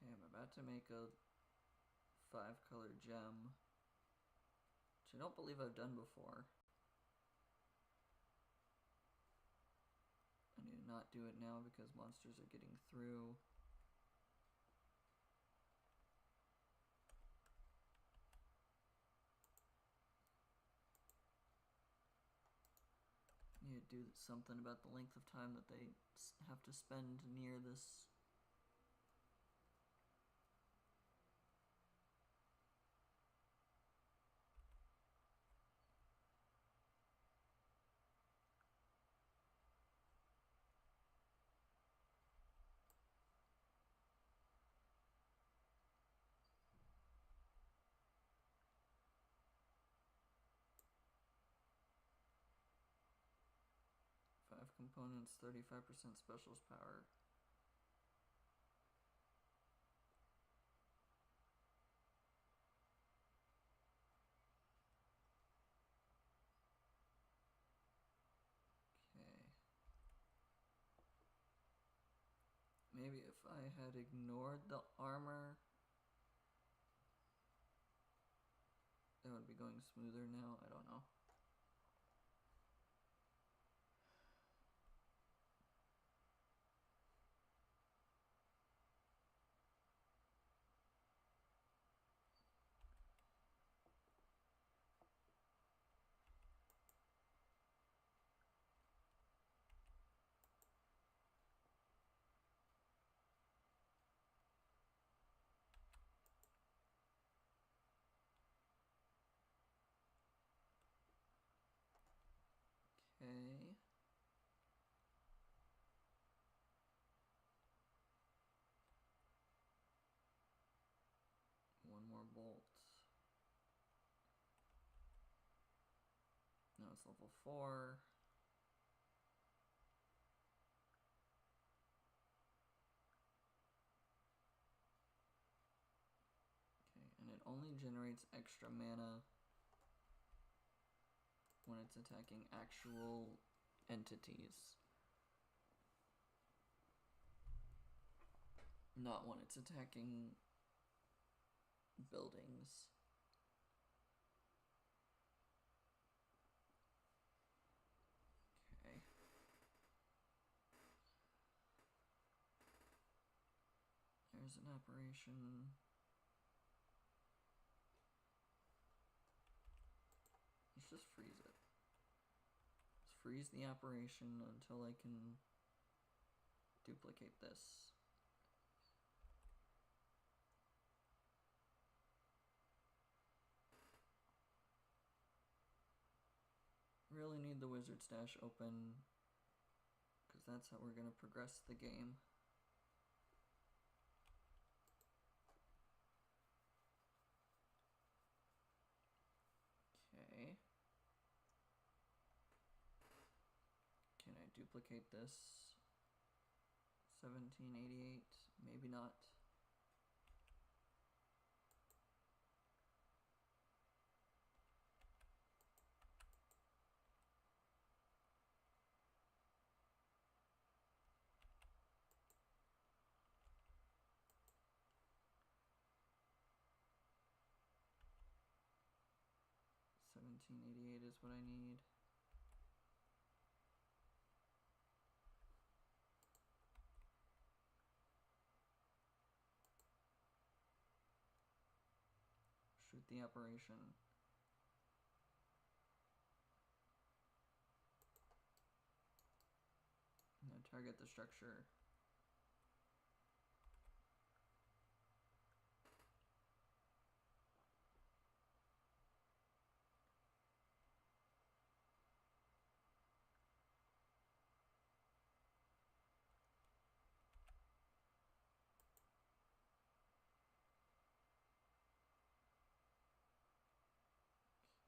Okay, I'm about to make a 5-color gem, which I don't believe I've done before. I need to not do it now because monsters are getting through. I need to do something about the length of time that they have to spend near this. 5 components, 35% specials power. Okay. Maybe if I had ignored the armor, that would be going smoother now. I don't know. Okay. One more bolt. Now it's level 4. Okay, and it only generates extra mana when it's attacking actual entities. Not when it's attacking buildings. Okay. There's an operation. Let's just freeze it. Let's freeze the operation until I can duplicate this. Really need the wizard stash open because that's how we're going to progress the game. Okay. Can I duplicate this? 1788? Maybe not. $17.88 is what I need. Shoot the operation. Now target the structure.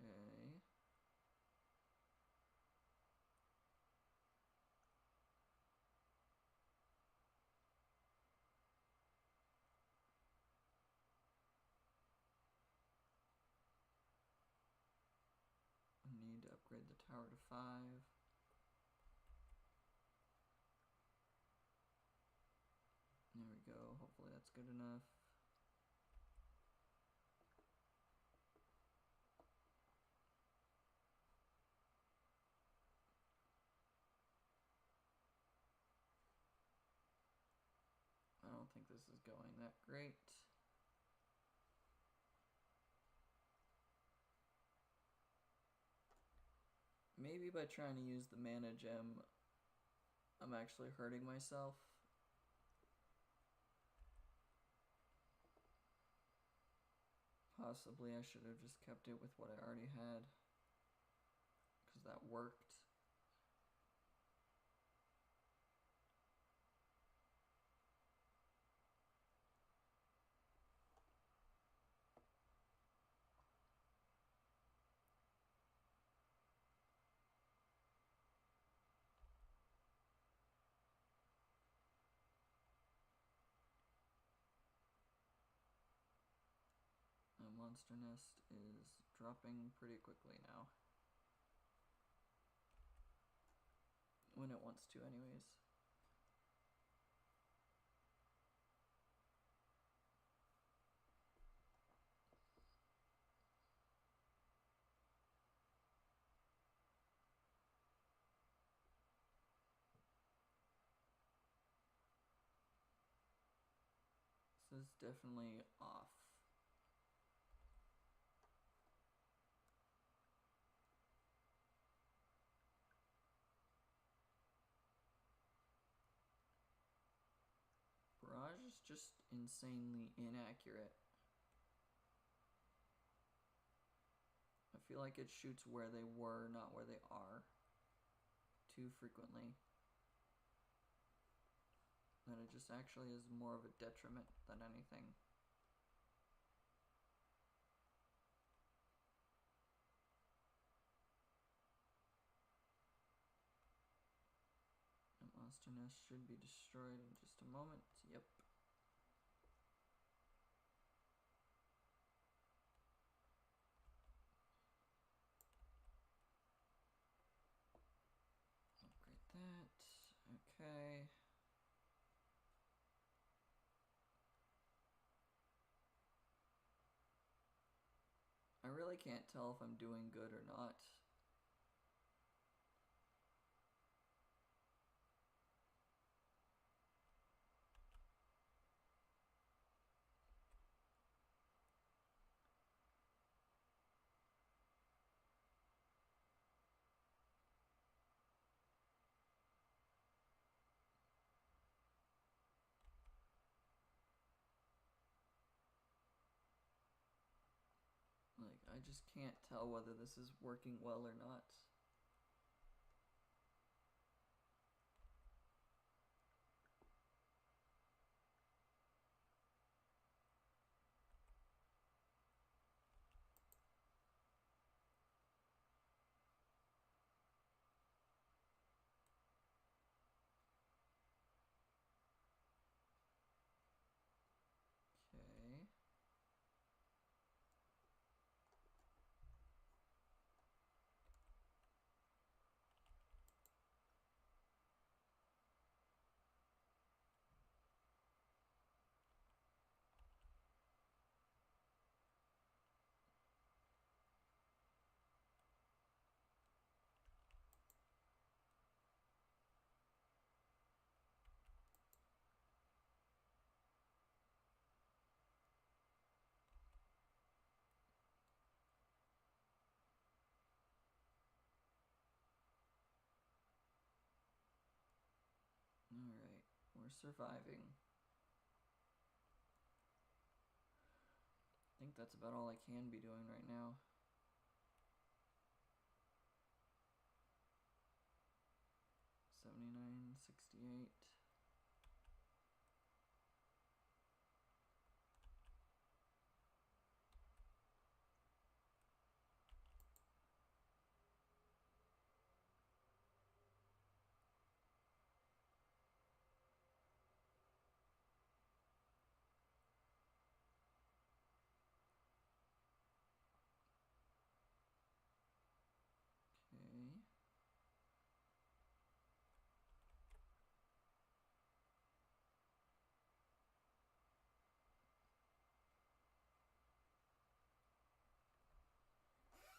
Okay. I need to upgrade the tower to 5. There we go. Hopefully that's good enough. I don't think this is going that great. Maybe by trying to use the mana gem, I'm actually hurting myself. Possibly I should have just kept it with what I already had, because that worked. My monster nest is dropping pretty quickly now. When it wants to, anyways. This is definitely off. Barrage is just insanely inaccurate. I feel like it shoots where they were, not where they are, too frequently. That it just actually is more of a detriment than anything. The monster nest should be destroyed in just a moment. Yep. Upgrade that. Okay. really can't tell if I'm doing good or not. Like, I just can't tell whether this is working well or not. Okay. Alright, we're surviving. I think that's about all I can be doing right now. $79.68. Okay.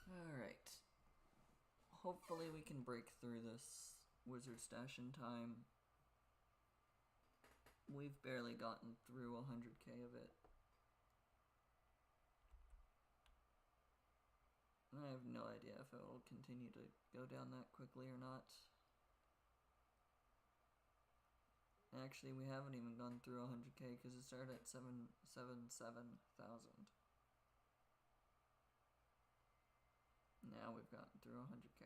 Alright. Hopefully we can break through this wizard stash in time. We've barely gotten through 100k of it. I have no idea if it will continue to go down that quickly or not. Actually, we haven't even gone through 100k because it started at 777,000. Now we've gotten through 100k.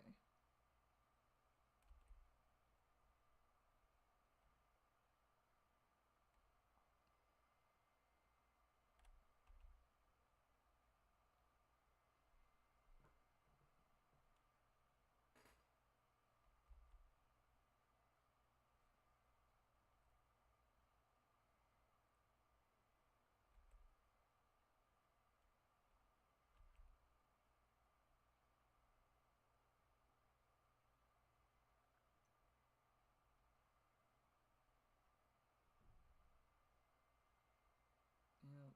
Yeah,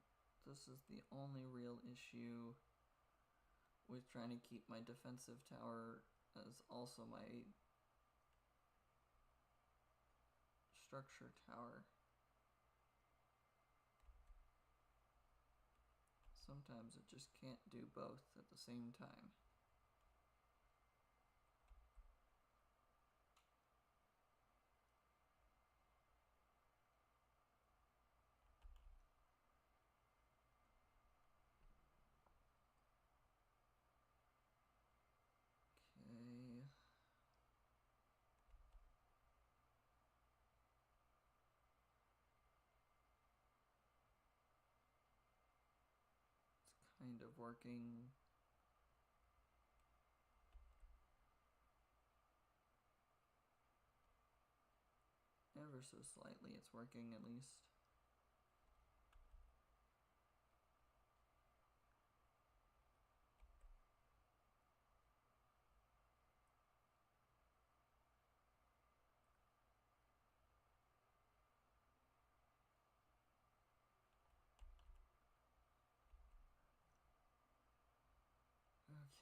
this is the only real issue with trying to keep my defensive tower as also my structure tower. Sometimes it just can't do both at the same time. Okay. It's kind of working. Ever so slightly, it's working at least.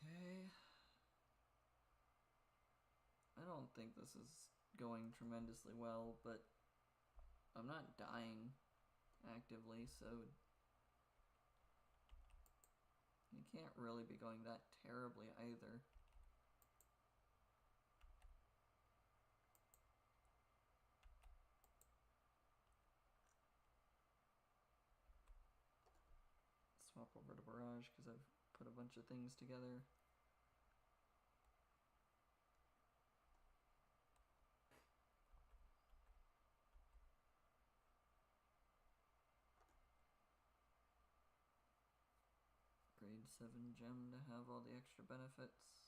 Okay. I don't think this is going tremendously well, but I'm not dying actively, so it can't really be going that terribly either. Swap over to Barrage because I've put a bunch of things together. Grade 7 gem to have all the extra benefits.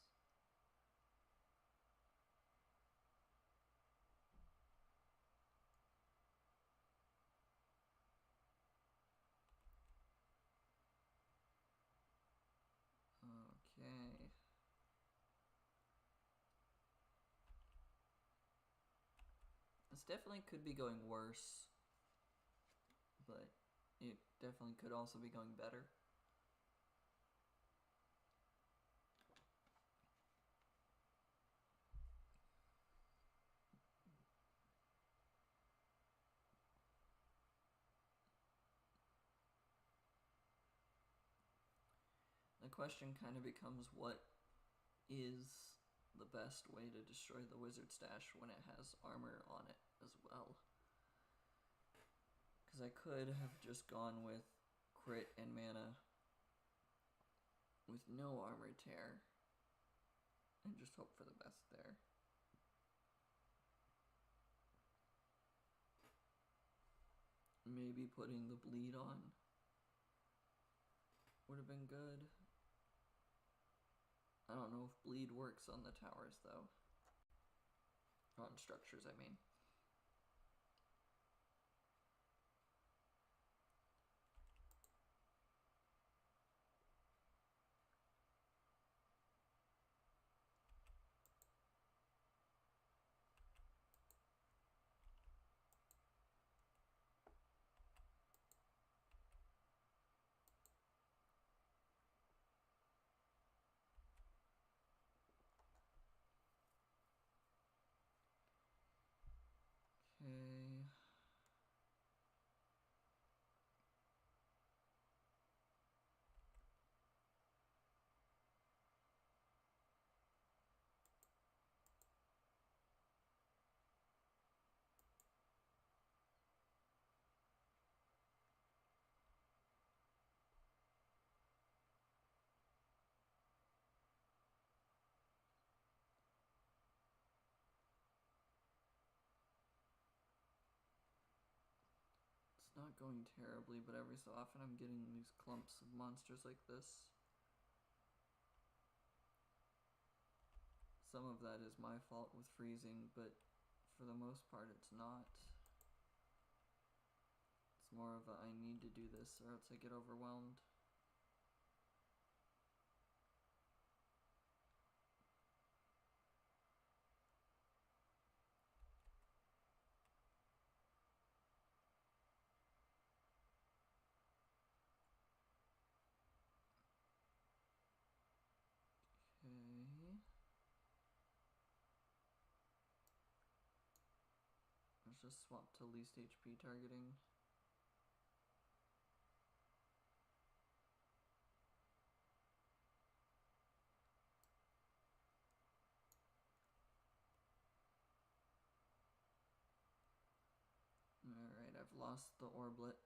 Okay. This definitely could be going worse, but it definitely could also be going better. The question kind of becomes, what is the best way to destroy the wizard stash when it has armor on it as well? Because I could have just gone with crit and mana with no armor tear and just hope for the best there. Maybe putting the bleed on would have been good. I don't know if bleed works on the towers though. On structures, I mean. Okay. It's not going terribly, but every so often I'm getting these clumps of monsters like this. Some of that is my fault with freezing, but for the most part it's not. It's more of a I need to do this or else I get overwhelmed. Okay. Let's just swap to least HP targeting. Alright, I've lost the orblet.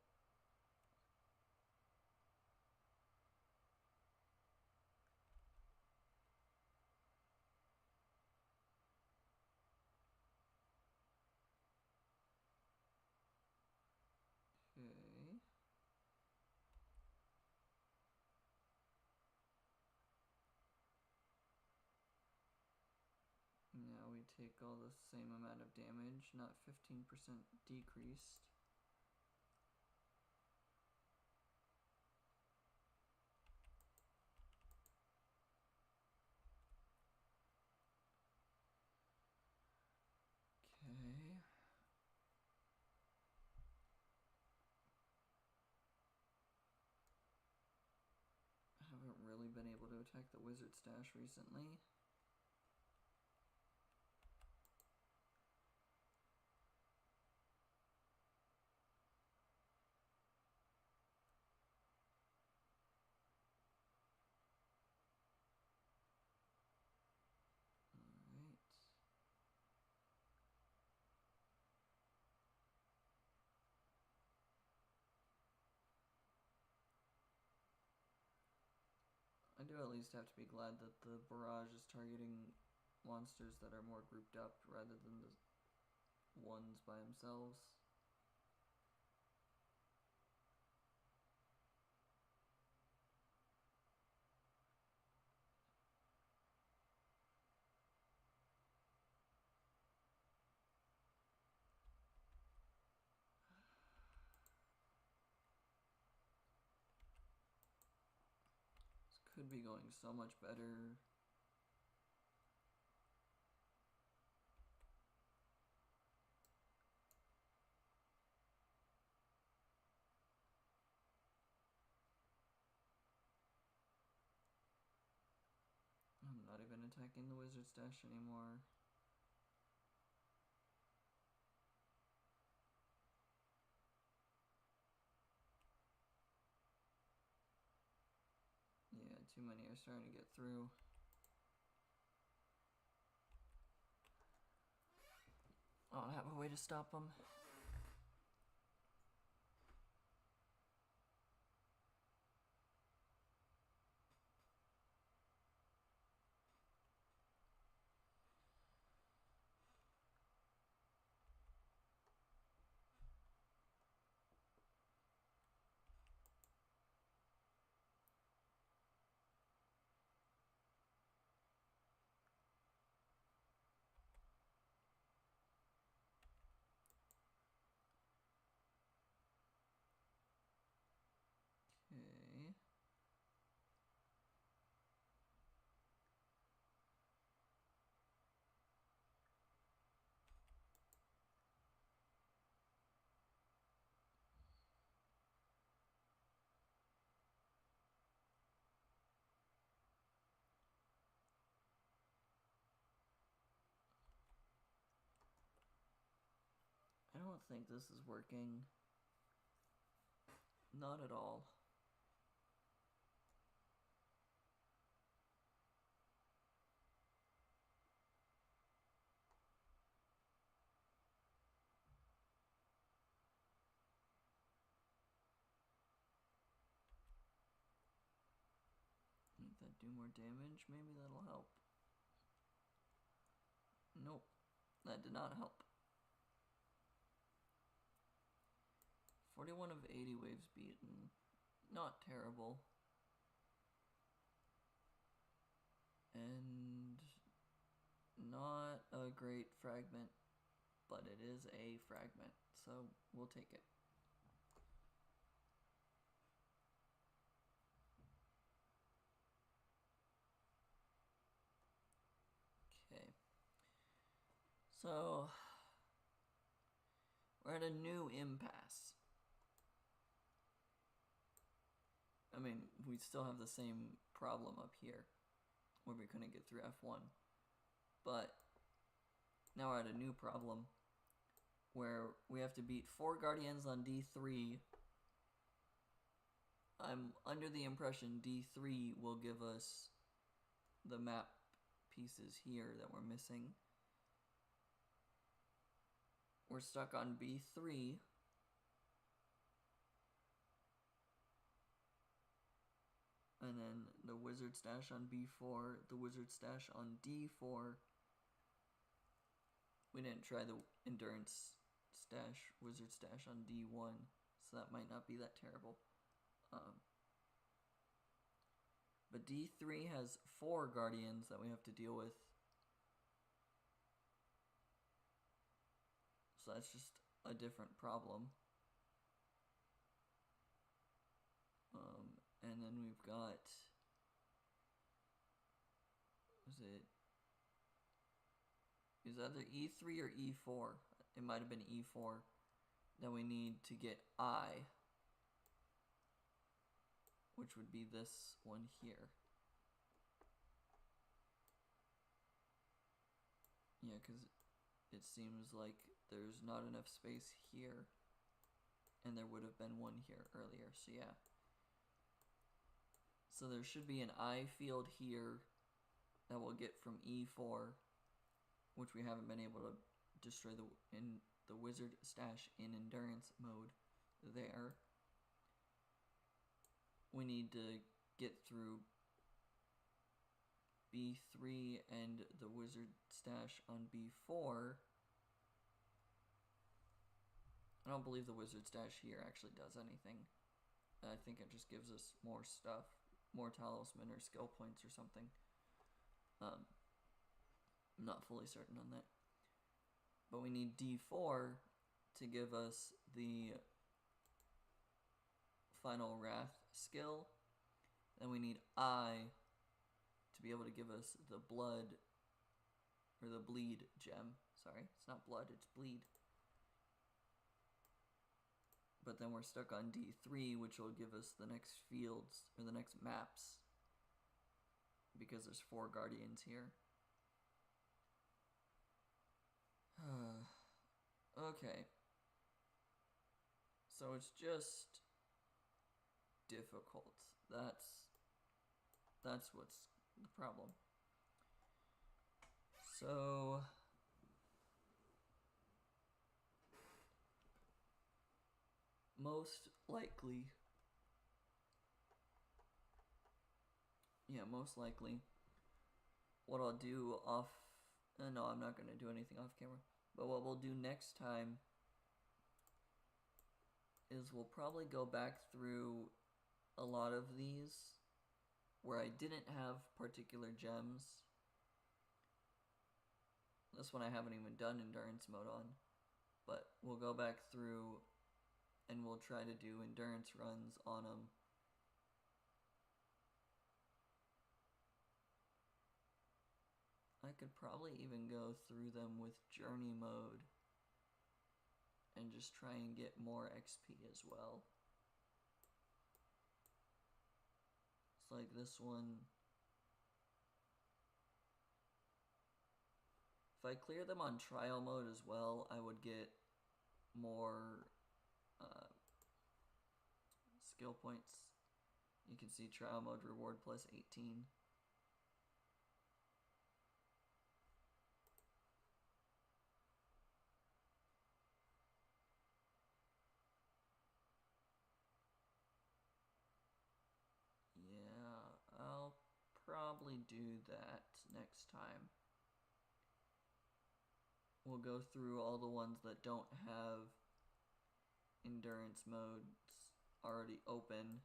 Okay. Now we take all the same amount of damage, not 15% decreased. Okay. Haven't really been able to attack the wizard stash recently. Alright. I do at least have to be glad that the barrage is targeting monsters that are more grouped up rather than the ones by themselves. This could be going so much better. I'm not even attacking the wizard stash anymore. Yeah, too many are starting to get through. I don't have a way to stop them. Okay. I don't think this is working. Not at all. Make that do more damage, maybe that'll help. Nope, that did not help. 41 of 80 waves beaten. Not terrible. And not a great fragment, but it is a fragment, so we'll take it. Okay. So, we're at a new impasse. I mean, we still have the same problem up here, where we couldn't get through F1. But, now we're at a new problem, where we have to beat 4 Guardians on D3. I'm under the impression D3 will give us the map pieces here that we're missing. We're stuck on B3. And then the wizard stash on B4, the wizard stash on D4. We didn't try the endurance stash, wizard stash on D1, so that might not be that terrible. But D3 has 4 guardians that we have to deal with. So that's just a different problem. And then we've got, was it, is either E3 or E4, it might have been E4, that we need to get I, which would be this one here. Yeah, because it seems like there's not enough space here, and there would have been one here earlier, so yeah. So there should be an I field here that we'll get from E4, which we haven't been able to destroy in the wizard stash in endurance mode there. We need to get through B3 and the wizard stash on B4. I don't believe the wizard stash here actually does anything. I think it just gives us more stuff, more talisman or skill points or something. I'm not fully certain on that. But we need D4 to give us the final wrath skill. Then we need I to be able to give us the blood, or the bleed gem. Sorry, it's not blood, it's bleed. But then we're stuck on D3, which will give us the next fields, or the next maps, because there's 4 guardians here. Okay. So it's just difficult. That's what's the problem. So most likely, what I'll do off, no, I'm not going to do anything off camera, but what we'll do next time is we'll probably go back through a lot of these where I didn't have particular gems. This one I haven't even done endurance mode on, but we'll go back through and we'll try to do endurance runs on them. I could probably even go through them with journey mode and just try and get more XP as well. It's like this one. If I clear them on trial mode as well, I would get more skill points. You can see trial mode reward plus 18. Yeah, I'll probably do that next time. We'll go through all the ones that don't have endurance modes already open.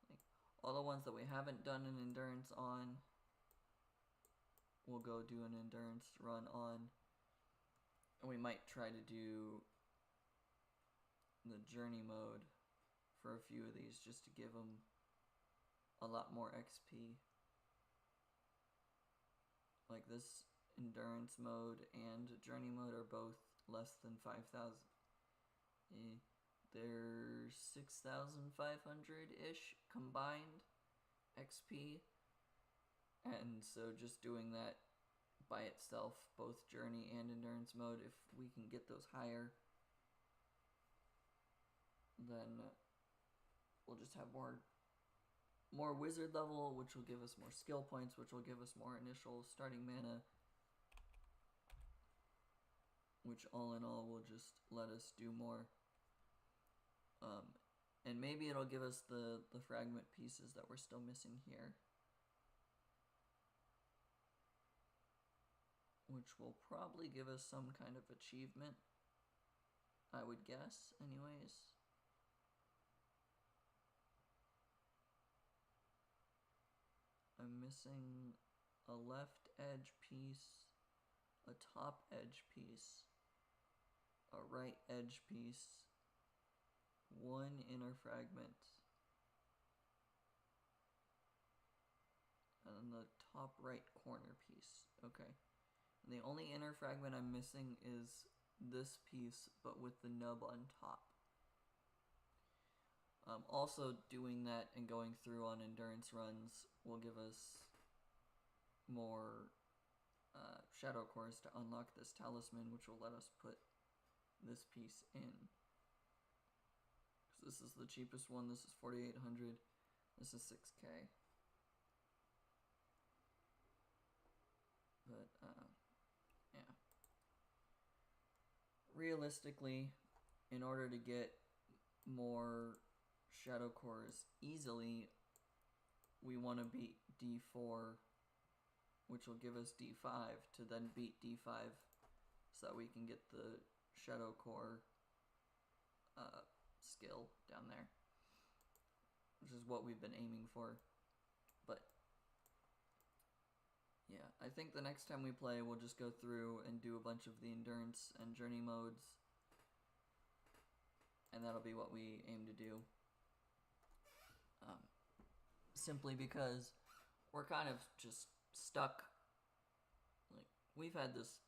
Like all the ones that we haven't done an endurance on, we'll go do an endurance run on. And we might try to do the journey mode for a few of these just to give them a lot more XP. Like this endurance mode and journey mode are both less than 5,000. They're 6,500-ish combined XP. And so just doing that by itself, both journey and endurance mode, if we can get those higher, then we'll just have more wizard level, which will give us more skill points, which will give us more initial starting mana, which all in all will just let us do more. And maybe it'll give us the fragment pieces that we're still missing here, which will probably give us some kind of achievement, I would guess, anyways. I'm missing a left edge piece, a top edge piece, a right edge piece, one inner fragment, and the top right corner piece. Okay. And the only inner fragment I'm missing is this piece, but with the nub on top. Also, doing that and going through on endurance runs will give us more shadow cores to unlock this talisman, which will let us put this piece in. So this is the cheapest one. This is 4,800. This is 6K. But yeah. Realistically, in order to get more shadow cores easily, we want to beat D4, which will give us D5 to then beat D5 so that we can get the shadow core skill down there, which is what we've been aiming for. But yeah, I think the next time we play, we'll just go through and do a bunch of the endurance and journey modes, and that'll be what we aim to do. Simply because we're kind of just stuck. Like, we've had this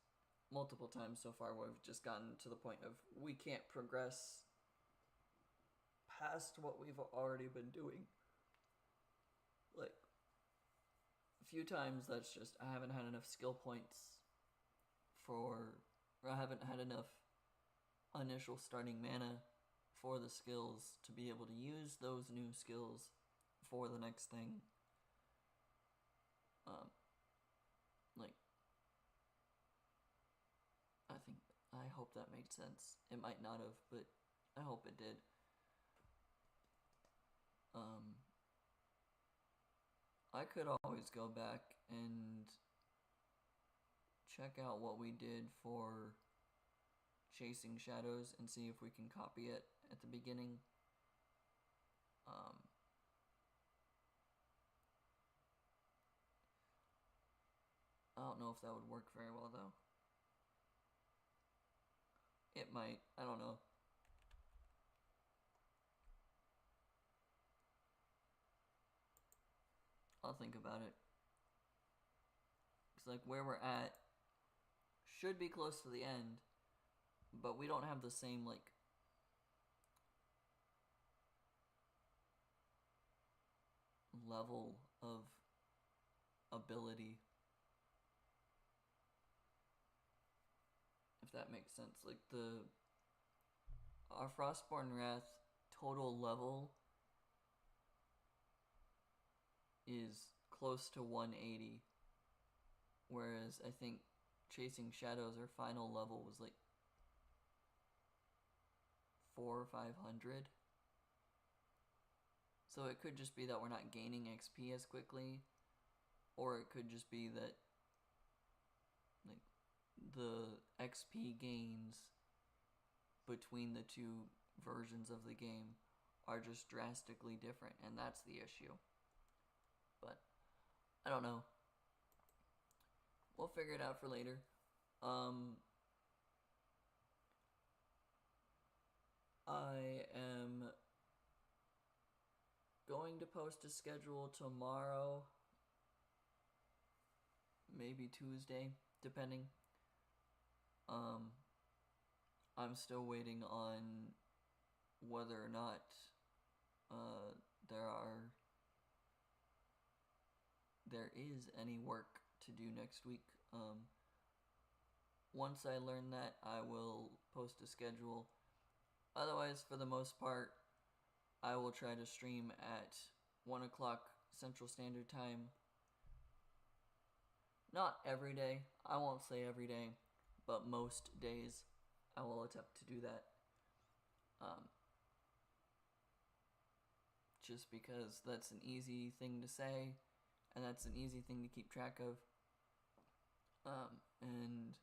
multiple times so far where we've just gotten to the point of we can't progress past what we've already been doing. Like, a few times that's just, I haven't had enough skill points or I haven't had enough initial starting mana for the skills to be able to use those new skills for the next thing. Like, I hope that made sense. It might not have, but I hope it did. I could always go back and check out what we did for Chasing Shadows and see if we can copy it at the beginning. I don't know if that would work very well, though. It might. I don't know. I'll think about it. It's like where we're at should be close to the end, but we don't have the same, like, level of ability, if that makes sense. Like, our Frostborn Wrath total level is close to 180, whereas I think Chasing Shadows, our final level, was like 400 or 500. So it could just be that we're not gaining XP as quickly, or it could just be that, like, the XP gains between the two versions of the game are just drastically different, and that's the issue. But I don't know. We'll figure it out for later. I am going to post a schedule tomorrow, maybe Tuesday, depending. I'm still waiting on whether or not there is any work to do next week. Once I learn that, I will post a schedule. Otherwise, for the most part, I will try to stream at 1 o'clock Central Standard Time. Not every day. I won't say every day, but most days I will attempt to do that. Just because that's an easy thing to say, and that's an easy thing to keep track of. And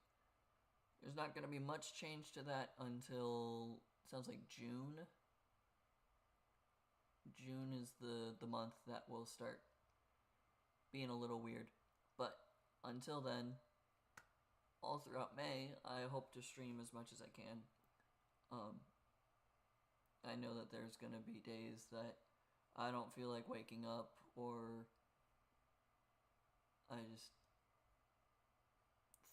there's not going to be much change to that until, sounds like June. June is the month that will start being a little weird. But until then, all throughout May, I hope to stream as much as I can. I know that there's going to be days that I don't feel like waking up, or I just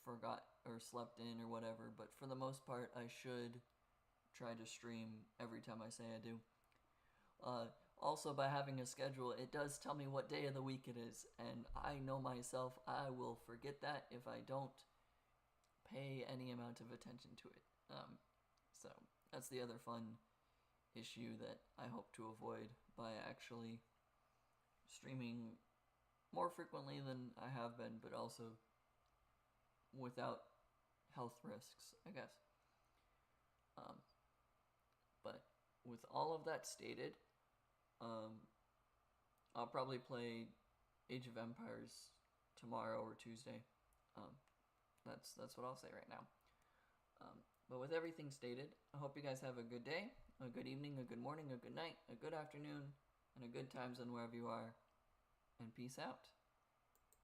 forgot or slept in or whatever, but for the most part, I should try to stream every time I say I do. Also, by having a schedule, it does tell me what day of the week it is, and I know myself, I will forget that if I don't pay any amount of attention to it. So that's the other fun issue that I hope to avoid by actually streaming more frequently than I have been, but also without health risks, I guess. But with all of that stated, I'll probably play Age of Empires tomorrow or Tuesday. That's what I'll say right now. But with everything stated, I hope you guys have a good day, a good evening, a good morning, a good night, a good afternoon, and a good time zone wherever you are. And peace out.